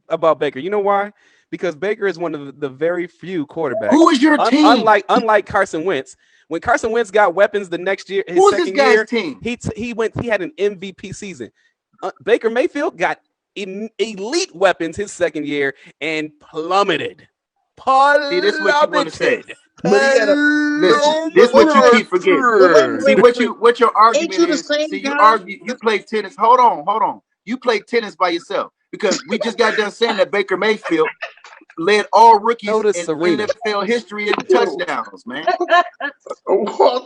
about Baker. You know why? Because Baker is one of the very few quarterbacks. Who is your team? Unlike Carson Wentz. When Carson Wentz got weapons the next year, his second year, team? He had an MVP season. Baker Mayfield got elite weapons his second year and plummeted. See, this is what you want to say. Listen, this is what you keep forgetting. See what your argument is. See, you play tennis. Hold on. You play tennis by yourself because we just got done saying that Baker Mayfield led all rookies in NFL history in touchdowns, man.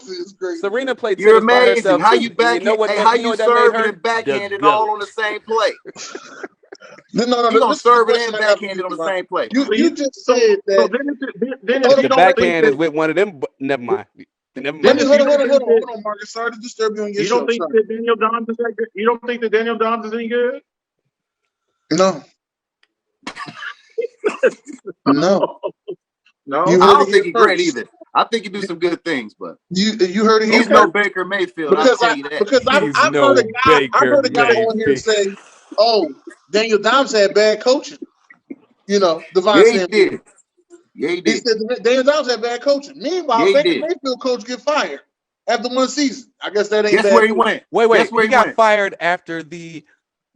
Is great. Serena played tennis. You're amazing. How you serve and backhanded all on the same play. No. You're going to serve it and backhanded on the same play. You just said that. The backhand is with one of them. Never mind. Hold on, Marcus. Sorry to disturb you on your show. You don't think that Daniel Jones is that good? You don't think that Daniel Jones is any good? No. No. I don't think he's great either. I think he do some good things, but you heard it. He's no Baker Mayfield. Because I've heard a guy on here say, "Oh, Daniel Jones had bad coaching." You know, he did. He said Daniel Jones had bad coaching. Meanwhile, Baker Mayfield coach get fired after one season. I guess that ain't. Guess where he went? Wait. He got fired after the.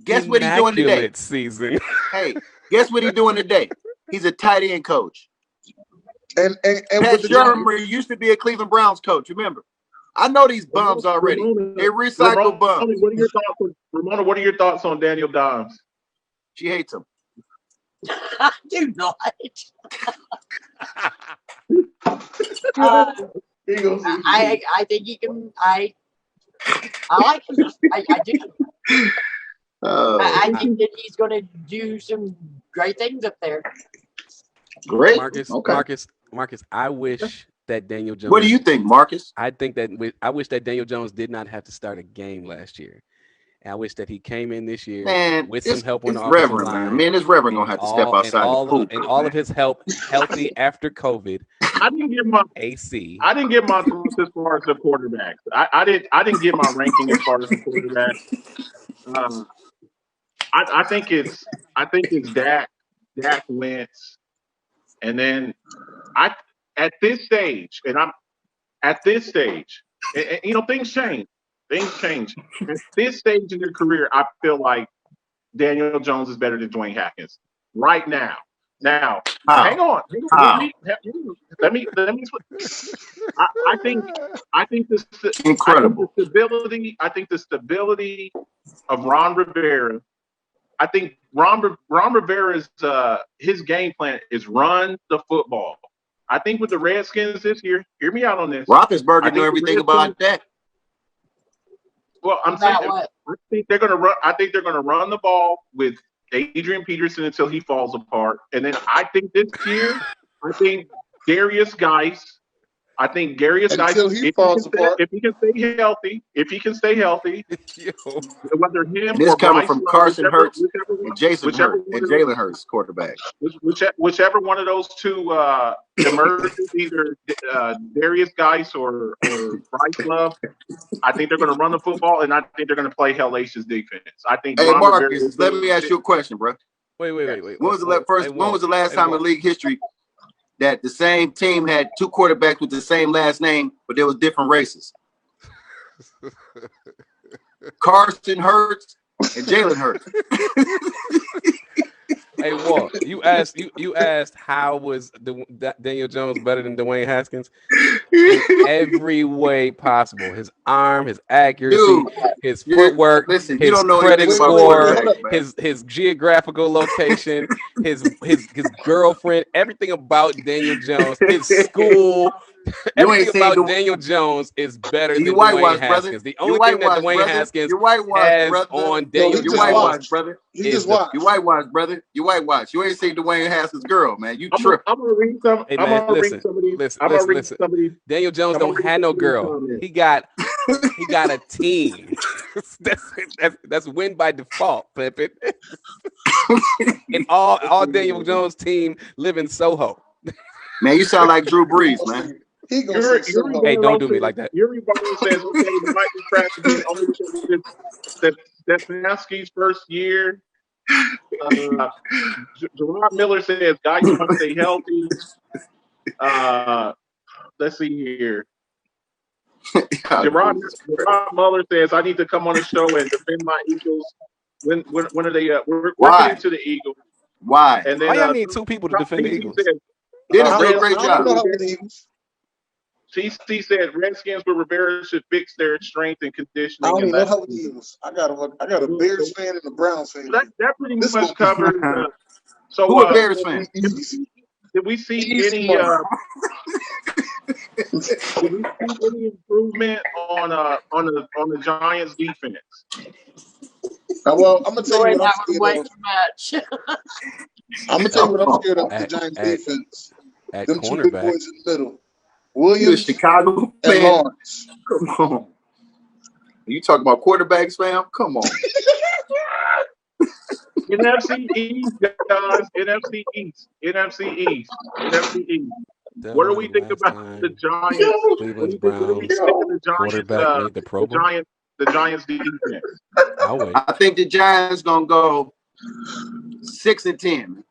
Guess what he's doing today? Season. Hey, guess what he's doing today? He's a tight end coach. And Pat Shermer used to be a Cleveland Browns coach. Remember? I know these bums already. They recycle bums. Ramona, what are your thoughts on Daniel Jones? She hates him. I do not. I think he can. I like him. I do. I think that he's going to do some great things up there. Great, Marcus. I wish that Daniel Jones. What do you think, Marcus? I wish that Daniel Jones did not have to start a game last year. And I wish that he came in this year with some help on the offensive line. Man, this Reverend gonna have to step outside the pool. And all of his help healthy after COVID. I didn't get my thoughts as far as the quarterbacks. I didn't get my ranking as far as the quarterbacks. I think it's Dak Wentz, and then at this stage, and you know, things change. At this stage in your career, I feel like Daniel Jones is better than Dwayne Haskins right now. Now, hang on. Let me. I think this incredible. I think the stability of Ron Rivera. I think Ron Rivera's his game plan is run the football. I think with the Redskins this year, hear me out on this. Roethlisberger knew everything about that. Well, I'm saying I think they're going to run the ball with Adrian Peterson until he falls apart, and then I think this year, Darius Geis. Until he falls apart. If he can stay healthy, whether him this or coming from Carson Hurts and Jalen Hurts, quarterback. Whichever one of those two emerges, either Darius Geis or Bryce Love, I think they're going to run the football, and I think they're going to play hellacious defense. I think. Hey, Marcus, let me ask you a question, bro. Wait. When was the last time in league history that the same team had two quarterbacks with the same last name, but there was different races? Carson Hurts and Jalen Hurts. Hey, Walt, you asked how was Daniel Jones better than Dwayne Haskins? In every way possible. His arm, his accuracy, his footwork, his credit score, his geographical location, his girlfriend, everything about Daniel Jones, his school, Everything about Daniel Jones is better than Dwayne Haskins. The only thing that Dwayne Haskins has on Daniel Jones, brother. You whitewash, brother. You whitewash. You ain't seen Dwayne Haskins' girl, man. You trip. I'm gonna read some. Hey, man, listen. Daniel Jones don't have no girl. He got a team. that's win by default, Pippin. And all Daniel Jones' team live in Soho. Man, you sound like Drew Brees, man. Hey, don't do me like that. Yuri Barlow says, okay, we might be trash again only because Stefanski's first year. Gerard Miller says, guys, you want to stay healthy. Let's see here. Gerard Muller says, I need to come on the show and defend my Eagles. When are they? We're getting to the Eagles. Why? And then, why y'all need two people to defend the Eagles? Dennis did a great job. TC said Redskins with Rivera should fix their strength and conditioning. I don't even know how the Eagles. I got a Bears fan and a Browns fan. That pretty much covers. Who a Bears fan? Did we see any? Did we see any improvement on the Giants defense? Well, I'm gonna tell you what I'm scared of. I'm gonna tell you what I'm scared of the Giants defense. At them cornerback. two big boys in the middle. Williams, Chicago and fan. Lawrence. Come on. You talking about quarterbacks, fam? Come on. NFC East, guys. NFC East. What do we think about the Giants? Cleveland Browns. Quarterback made the Pro Bowl. The Giants defense. I think the Giants gonna go 6-10.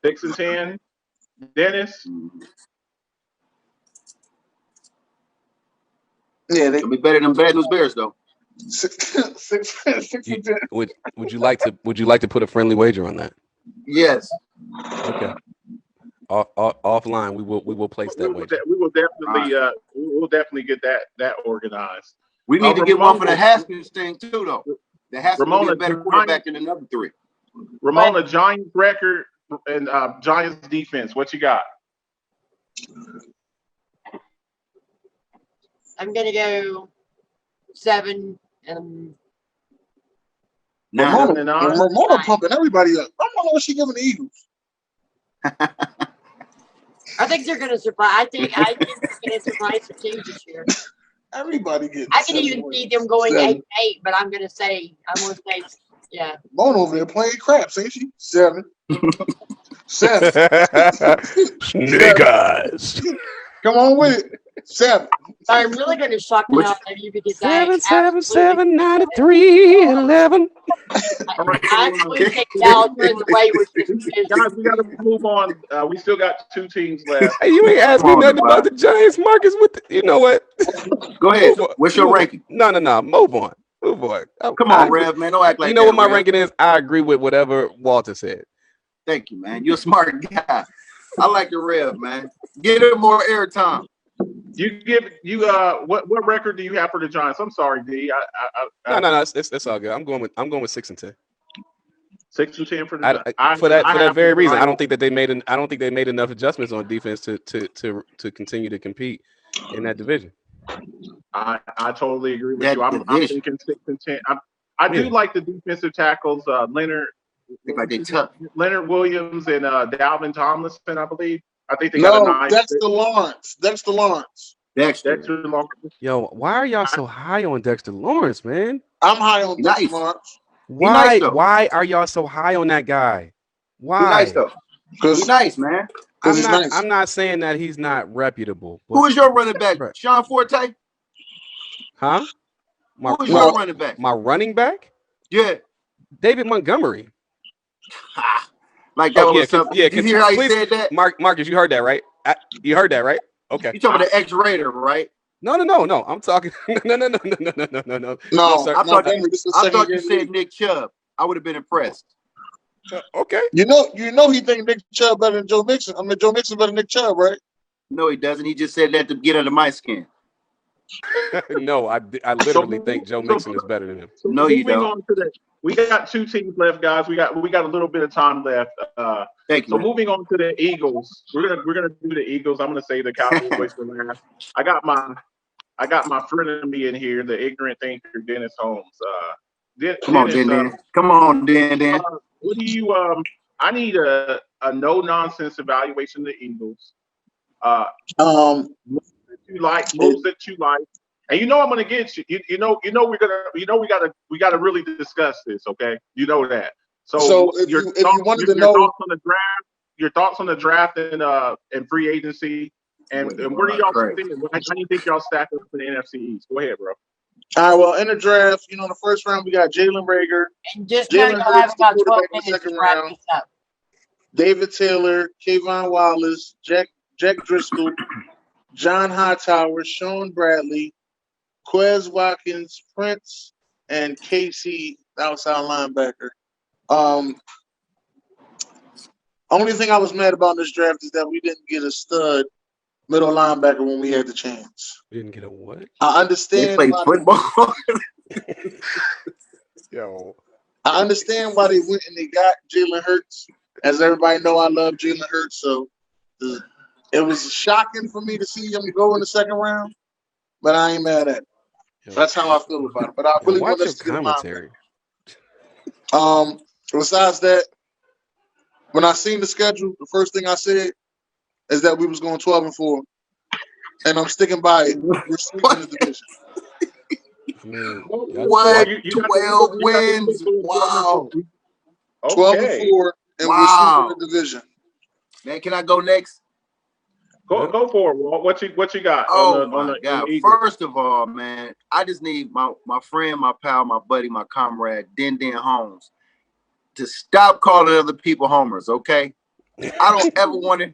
6-10. Dennis. Yeah, they'll be better than Bad News Bears though. 6-10. Would you like to put a friendly wager on that? Yes. Okay. Offline, we will place that wager. We will definitely get that organized. We need to get one for the Haskins thing too, though. The Haskins will be a better quarterback than the number 3. Ramona, Giants record and Giants defense. What you got? I'm gonna go 7 and 9. Ramona pumping everybody up. I don't know what she giving the Eagles. I think they're gonna surprise. I think they're gonna surprise the team this year. Everybody gets. I can even see them going 8-8, but I'm gonna say, yeah. Mona over there playing craps, ain't she? 7. 7. Snake eyes. Come on with it. 7. I'm really going to shock you out there because 7, 7, 7, 9, 3, 11. I absolutely think Dallas is away with this division. Guys, we got to move on. We still got 2 teams left. Hey, you ain't asked me nothing about the Giants, Marcus. You know what? Go ahead. What's your ranking? No. Move on. Come on, Rev, man. Don't act like that. You know what my ranking is? I agree with whatever Walter said. Thank you, man. You're a smart guy. I like the Rev, man. Get him more airtime. What record do you have for the Giants? I'm sorry, D. No, it's all good. I'm going with 6-10. 6-10 for the for that very reason. I don't think they made enough adjustments on defense to continue to compete in that division. I totally agree with you. I'm thinking 6-10. I do like the defensive tackles, Leonard Williams and Dalvin Tomlinson, I believe. I think they got a nice. Dexter Lawrence. Dexter Lawrence. Yo, why are y'all so high on Dexter Lawrence, man? I'm high on Dexter Lawrence. Why are y'all so high on that guy? Why? He's nice though. He's nice, man. I'm not saying that he's not reputable. Who is your running back? Sean Forte? Huh? Who is your running back? My running back? Yeah. David Montgomery. Like that was something. Yeah, you hear how he said that? Marcus, you heard that, right? You heard that, right? Okay. You talking about the X-Raider, right? No. I'm talking. No. No, I thought you said Nick Chubb. I would have been impressed. Okay. You know he think Nick Chubb better than Joe Mixon. I mean, Joe Mixon better than Nick Chubb, right? No, he doesn't. He just said that to get under my skin. No, I literally think Joe Mixon is better than him. No, you don't. On to the, we got 2 teams left, guys. We got a little bit of time left. Thank you. So moving on to the Eagles, we're gonna do the Eagles. I'm gonna say the Cowboys for last. I got my friend of me in here, the ignorant thinker, Dennis Holmes. Come on, Dan. Come on, Dan. What do you? I need a no nonsense evaluation of the Eagles. Moves that you like, and you know I'm gonna get you. You know we gotta really discuss this, okay? You know that. So if you wanted to know your thoughts on the draft and free agency, and where do y'all think? How do you think y'all stack up in the NFC East? Go ahead, bro. All right. Well, in the draft, the first round we got Jalen Reagor. And just now you'll have about 12 minutes to wrap this up. David Taylor, Kayvon Wallace, Jack Driscoll, John Hightower, Sean Bradley, Quez Watkins, Prince, and Casey, outside linebacker. Only thing I was mad about in this draft is that we didn't get a stud middle linebacker when we had the chance. We didn't get a what? I understand. They play football. Yo. I understand why they went and they got Jalen Hurts. As everybody know, I love Jalen Hurts, so it was shocking for me to see him go in the second round, but I ain't mad at it. That's how I feel about it. But I really want us to get commentary. Besides that, when I seen the schedule, the first thing I said is that we was going 12-4, and I'm sticking by it. We're sweeping the division. What? 12 wins? Wow. 12-4, and we're sweeping the division. Man, can I go next? Go for it, Walt. What you got? Oh my God! First of all, man, I just need my friend, my pal, my buddy, my comrade, Den Holmes, to stop calling other people homers. Okay, I don't ever want to.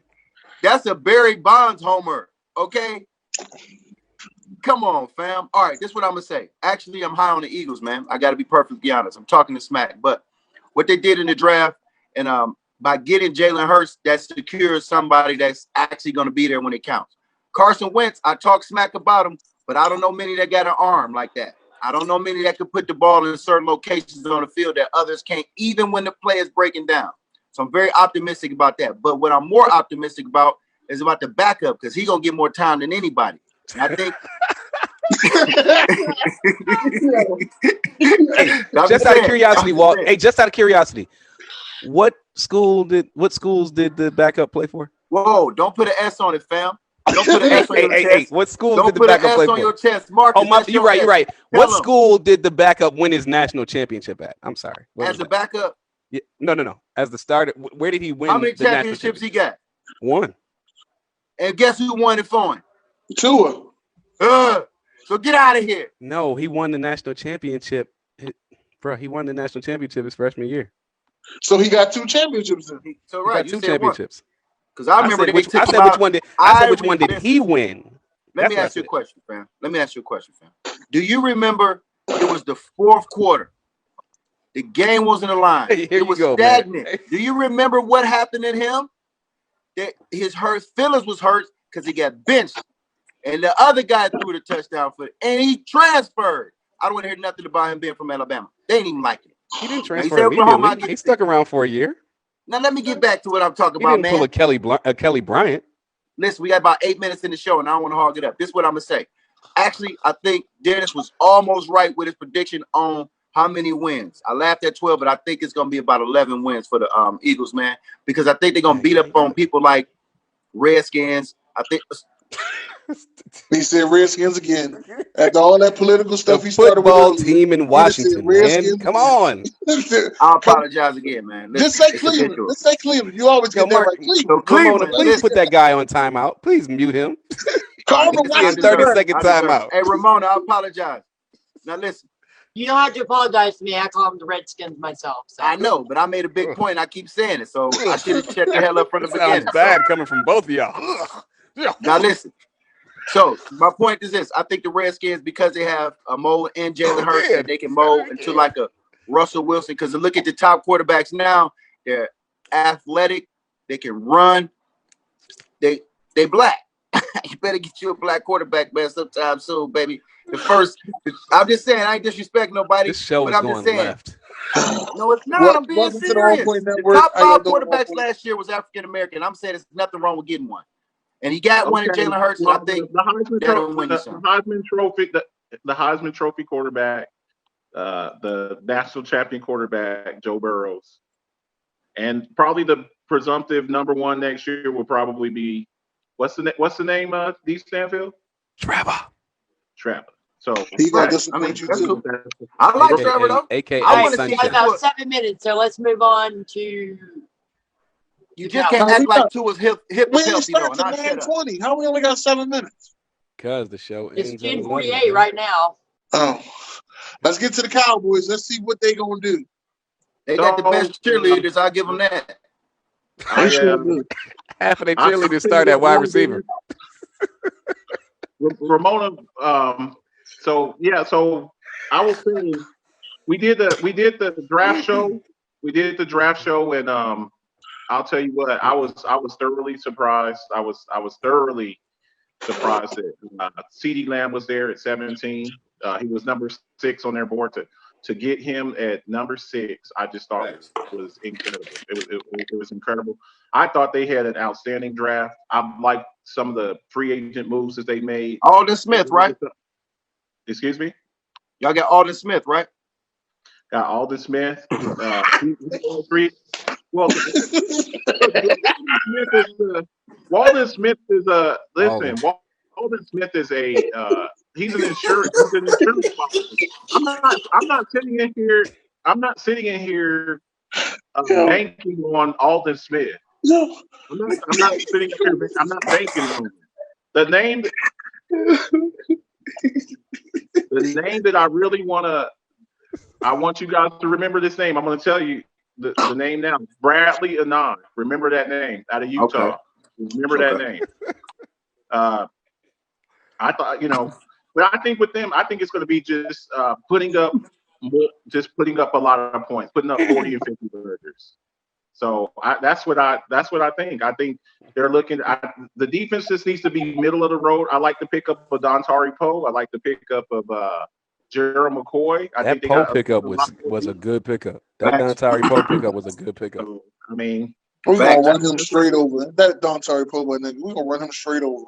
That's a Barry Bonds homer. Okay, come on, fam. All right, this is what I'm gonna say. Actually, I'm high on the Eagles, man. I got to be perfectly honest. I'm talking to smack, but what they did in the draft and by getting Jalen Hurts, that secures somebody that's actually going to be there when it counts. Carson Wentz, I talk smack about him, but I don't know many that got an arm like that. I don't know many that could put the ball in certain locations on the field that others can't, even when the play is breaking down. So I'm very optimistic about that. But what I'm more optimistic about is about the backup, because he's going to get more time than anybody. And I think just out of curiosity, Walt. Hey, just out of curiosity, what schools did the backup play for? Whoa! Don't put an S on it, fam. Don't put an S on your chest. Hey, what schools did the backup play for? Don't put an S on your chest, Marcus. You're right. What school did the backup win his national championship at? I'm sorry. As the backup? Yeah, no. As the starter, where did he win? How many championships he got? 1. And guess who won it for him? Tua. So get out of here. No, he won the national championship. Bro, he won the national championship his freshman year. So he got 2 championships then. So right, he got 2 championships. Because I remember which one did he win? Let me ask you a question, fam. Do you remember it was the 4th quarter? The game was in the line. It was stagnant. Do you remember what happened to him? That his feelings was hurt because he got benched. And the other guy threw the touchdown for it. And he transferred. I don't want to hear nothing about him being from Alabama. They ain't even like it. He didn't transfer immediately. He stuck around for a year. Now let me get back to what I'm talking about, man. He didn't pull a Kelly Bryant. Listen, we got about 8 minutes in the show, and I don't want to hog it up. This is what I'm going to say. Actually, I think Dennis was almost right with his prediction on how many wins. I laughed at 12, but I think it's going to be about 11 wins for the Eagles, man, because I think they're going to beat up on people like Redskins. I think he said Redskins again. After all that political stuff he started with. Football team in Washington, man. Come on. I apologize again, man. Just say Cleveland. Let's say Cleveland. You always get that right. Cleveland. Cleveland. Please put that guy on timeout. Please mute him. Call him 30-second timeout. Hey, Ramona, I apologize. Now listen. You don't have to apologize to me. I call them the Redskins myself. So. I know, but I made a big point. I keep saying it, so I should have checked the hell up from the beginning. Sounds bad coming from both of y'all. Now listen. So my point is this: I think the Redskins, because they have a mold and Jalen Hurts, and they can mold into like a Russell Wilson. Because look at the top quarterbacks now; they're athletic, they can run, they black. You better get you a black quarterback, man, sometime soon, baby. I'm just saying, I ain't disrespect nobody. This show but is I'm going just saying, left. No, it's not. I'm being Welcome to the serious. OnPoint The Network. top How y'all 5 doing, quarterbacks OnPoint? last year was African American. I'm saying there's nothing wrong with getting one. And he got one in Okay, Jalen Hurts. well, I think the Heisman that'll Trophy, win you the some. Heisman Trophy, the Heisman Trophy quarterback, the national champion quarterback, Joe Burrows, and probably the presumptive number 1 next year will probably be what's the name? D. Stanfield? Trevor. So He gonna Right. disappoint you too. I like AKA Trevor though. AKA I want to we see got Sunshine. about 7 minutes, so let's move on to. You just can't act like Tua's hip We is ain't healthy though. started And to I shut up. 9:20. How we only got 7 minutes? Because the show It's ends at 10:48 right now. Oh, let's get to the Cowboys. Let's see what they gonna do. They got the best cheerleaders. I'll give them that. They sure do. Half of their cheerleaders start at wide receiver. Ramona. So I was saying we did the draft show. We did the draft show, and I'll tell you what, I was thoroughly surprised. I was thoroughly surprised that CeeDee Lamb was there at 17. He was number 6 on their board. To get him at number 6, I just thought was incredible. It was incredible. I thought they had an outstanding draft. I liked some of the free agent moves that they made. Alden Smith, right? Excuse me? Y'all got Alden Smith, right? Got Alden Smith. Walden Smith is a listen. Walden Smith is he's an insurance policy. I'm not sitting in here. I'm not sitting in here banking on Alden Smith. No. I'm not sitting here. I'm not banking on him. The name that I really I want you guys to remember this name. I'm going to tell you the name now. Bradley Anand. Remember that name out of Utah. Okay. Remember that name. I thought, but I think with them, I think it's going to be just putting up a lot of points, putting up 40 and 50 burgers. So that's what I think. I think they're looking. The defense just needs to be middle of the road. I like the pickup of Dontari Poe. I like the pickup of Gerald McCoy. That Poe pickup was a good pickup. That Dontari Poe pickup was a good pickup. I mean, we're gonna run him straight over. That Dontari Poe, nigga, we're gonna run him straight over.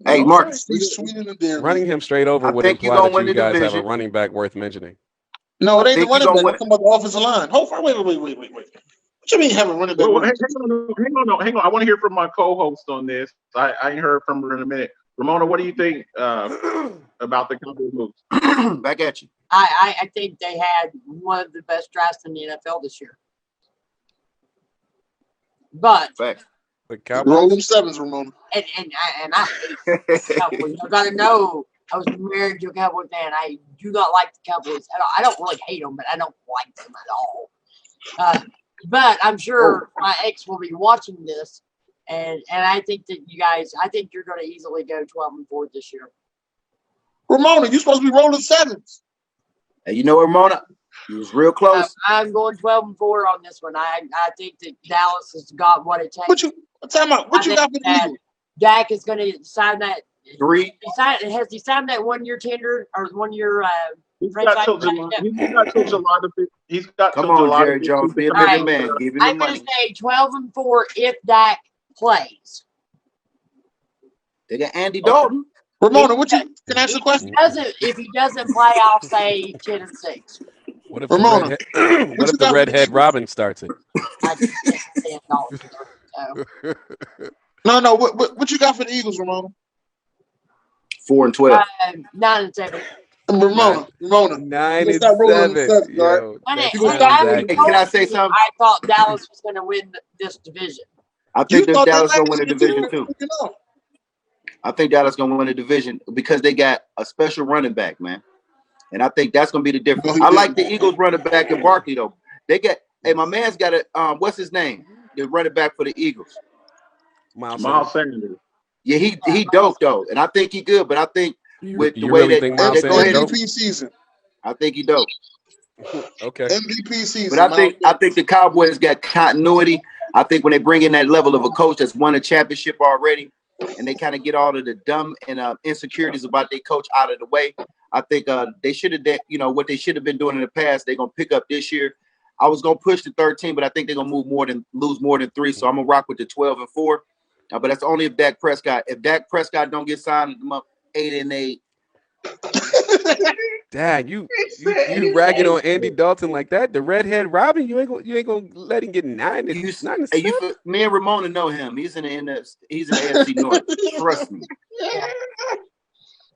Hey, Mark, he's sweeter than there. Running him straight over would imply that you guys have a running back worth mentioning. No, it ain't the running back. I'm talking about the offensive line. Wait. What you mean have a running back? Well, hang on. I want to hear from my co-host on this. I ain't heard from her in a minute. Ramona, what do you think about the Cowboys moves? Back at you. I think they had one of the best drafts in the NFL this year. But roll them sevens, Ramona. And I hate the Cowboys. You gotta know, I was married to a Cowboy fan. I do not like the Cowboys at all. I don't really hate them, but I don't like them at all. But I'm sure my ex will be watching this, and I think that I think you're going to easily go 12-4 this year. Ramona, you're supposed to be rolling sevens. Hey, you know what, Ramona? He was real close. I'm going 12-4 on this one. I think that Dallas has got what it takes. What you got for the Eagles? Dak is going to sign that 3. Has he signed that 1-year tender or 1-year? He's got till July. He's got Come till on, July. Jerry Jones, be a bigger man. Give him the I'm going money. to say 12-4 if Dak plays. They got Andy Dalton. Ramona, can I ask a question? If he doesn't play, I'll say 10-6. What if Ramona, the redhead Robin starts it? I can't stand Dalton. So. No. What you got for the Eagles, Ramona? 4-12. 9-7. Ramona. 9-7. Can I say something? I thought Dallas was going to win this division. I think that Dallas going to win the division too. I think Dallas going to win the division because they got a special running back, man. And I think that's going to be the difference. I like the Eagles running back in Barkley, though. They got, my man's got a, what's his name? The running back for the Eagles. Miles Sanders. Yeah, he dope, though. And I think he good, but I think with the way really that think Miles Sanders MVP season. I think he dope. Okay. MVP season. But I think the Cowboys got continuity. I think when they bring in that level of a coach that's won a championship already, and they kind of get all of the dumb and insecurities about their coach out of the way. I think they should have, what they should have been doing in the past, they're going to pick up this year. I was going to push the 13, but I think they're going to lose more than 3. So I'm going to rock with the 12-4. But that's only if Dak Prescott. If Dak Prescott don't get signed, I'm up 8-8. Dang, you ragging on Andy Dalton like that? The redhead Robin, you ain't gonna let him get 9 and 7? Me and Ramona know him. He's in the NFC. He's in the AFC North. Trust me.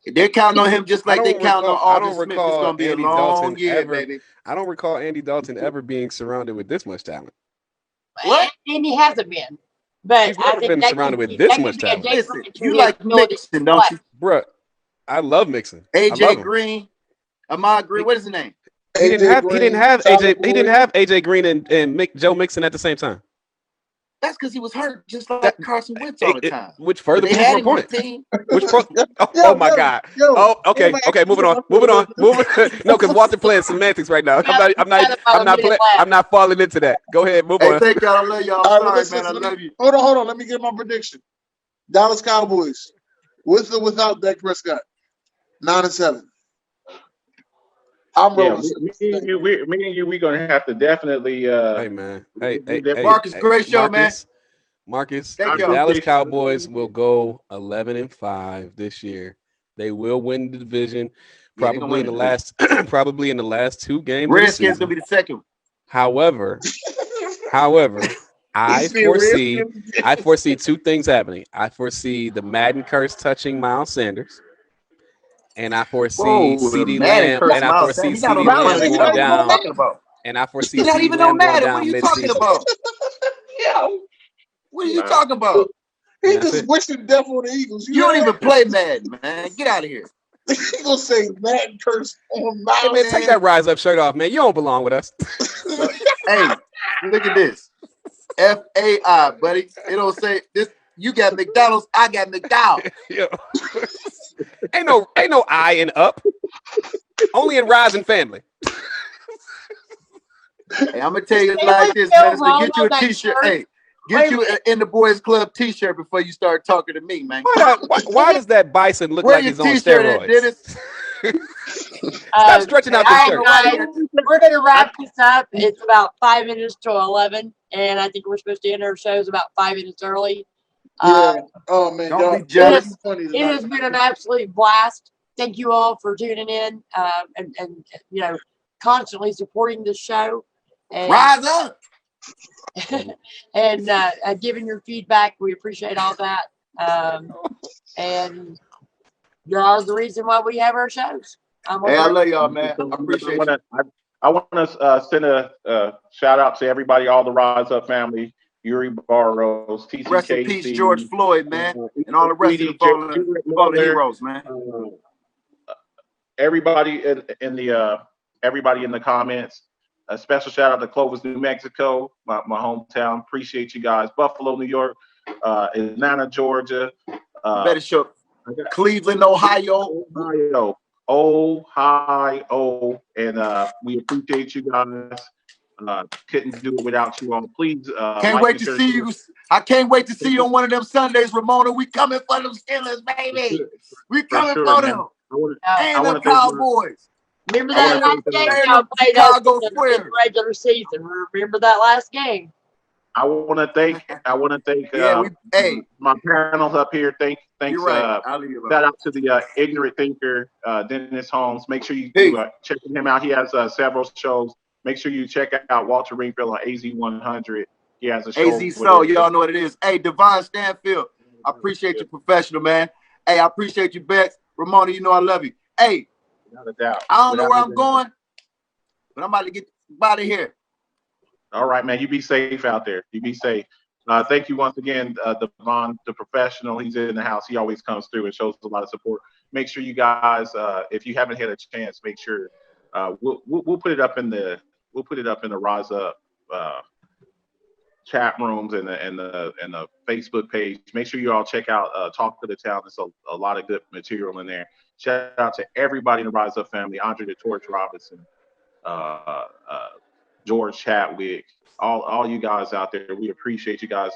They're counting on him just like they count on Aldon Smith. It's gonna be a long year, baby. I don't recall Andy Dalton ever being surrounded with this much talent. What? Andy hasn't been, but he's never been surrounded with this much talent. Listen, you like Mixon, don't you, bro? I love Mixon. AJ Green, Ahmad Green. What is his name? He didn't have AJ Green and Joe Mixon at the same time. That's because he was hurt, just like Carson Wentz all the time. Which further proves my point. My God. Okay. Moving on. No, because Walter playing semantics right now. I'm not falling into that. Go ahead, move on. Thank y'all. I love y'all. I'm sorry, man. I love you. Hold on. Let me get my prediction. Dallas Cowboys, with or without Dak Prescott, 9-7. I'm rolling. Me and you, we're gonna have to definitely. Hey man, hey, Marcus, great show, man. Marcus, the Dallas Cowboys will go 11-5 this year. They will win the division, probably in the last 2 games. Redskins gonna be the second. However, I foresee 2 things happening. I foresee the Madden curse touching Miles Sanders. And I foresee CeeDee Lamb. And I foresee CeeDee Lamb going down. And I foresee CeeDee Lamb going down mid-season. What are you talking about? He just wishing death on the Eagles. You don't even play Madden, man. Get out of here. He gonna say Madden curse on Miles. Hey man, take that Rise Up shirt off, man. You don't belong with us. Hey, look at this. FAI, buddy. It don't say this. You got McDonald's. I got McDowell. Ain't no I in up. Only in Rise and Family. Hey, I'm gonna tell you like this, man. Get you a T-shirt. Hey, get you in the Boys Club T-shirt before you start talking to me, man. Why does that bison look like he's on steroids? Stop stretching out this shirt. We're gonna wrap this up. It's about 5 minutes to 11, and I think we're supposed to end our shows about 5 minutes early. Oh man, don't be jealous. It has been an absolute blast. Thank you all for tuning in and constantly supporting the show. And, Rise up and giving your feedback. We appreciate all that. And y'all are the reason why we have our shows. I love y'all, man. I appreciate it. I want to send a shout out to everybody, all the Rise Up family. Yuri Barrows, TCK. Rest in peace, George Floyd, man, and all the rest of the fallen heroes, man. Everybody in the comments. A special shout out to Clovis, New Mexico, my hometown. Appreciate you guys. Buffalo, New York, Atlanta, Georgia. Better show Cleveland, Ohio, and we appreciate you guys. Couldn't do it without you all. Please. Can't wait to see you. I can't wait to see you on one of them Sundays, Ramona. We coming for them Steelers, baby. We coming for them. And the Cowboys. Remember that last game y'all played us in the regular season. Remember that last game. I want to thank my panels up here. Thanks. Right. Shout out to the ignorant thinker, Dennis Holmes. Make sure you check him out. He has several shows. Make sure you check out Walter Ringfield on AZ100. He has a show. AZ Soul, y'all know what it is. Hey, Devon Stanfield, I appreciate you, professional, man. Hey, I appreciate you, Bex. Ramona, you know I love you. Hey, without a doubt. I don't know where I'm going, but I'm about to get out of here. All right, man. You be safe out there. You be safe. Thank you once again, Devon, the professional. He's in the house. He always comes through and shows a lot of support. Make sure you guys, if you haven't had a chance, make sure we'll put it up in the Rise Up chat rooms and the Facebook page. Make sure you all check out Talk to the Town. There's a lot of good material in there. Shout out to everybody in the Rise Up family: Andre the Torch Robinson, George Chadwick, all you guys out there, we appreciate you guys.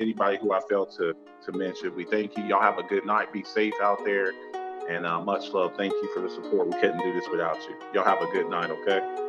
Anybody who I failed to mention, we thank you. Y'all have a good night. Be safe out there, and much love. Thank you for the support. We couldn't do this without you. Y'all have a good night. Okay.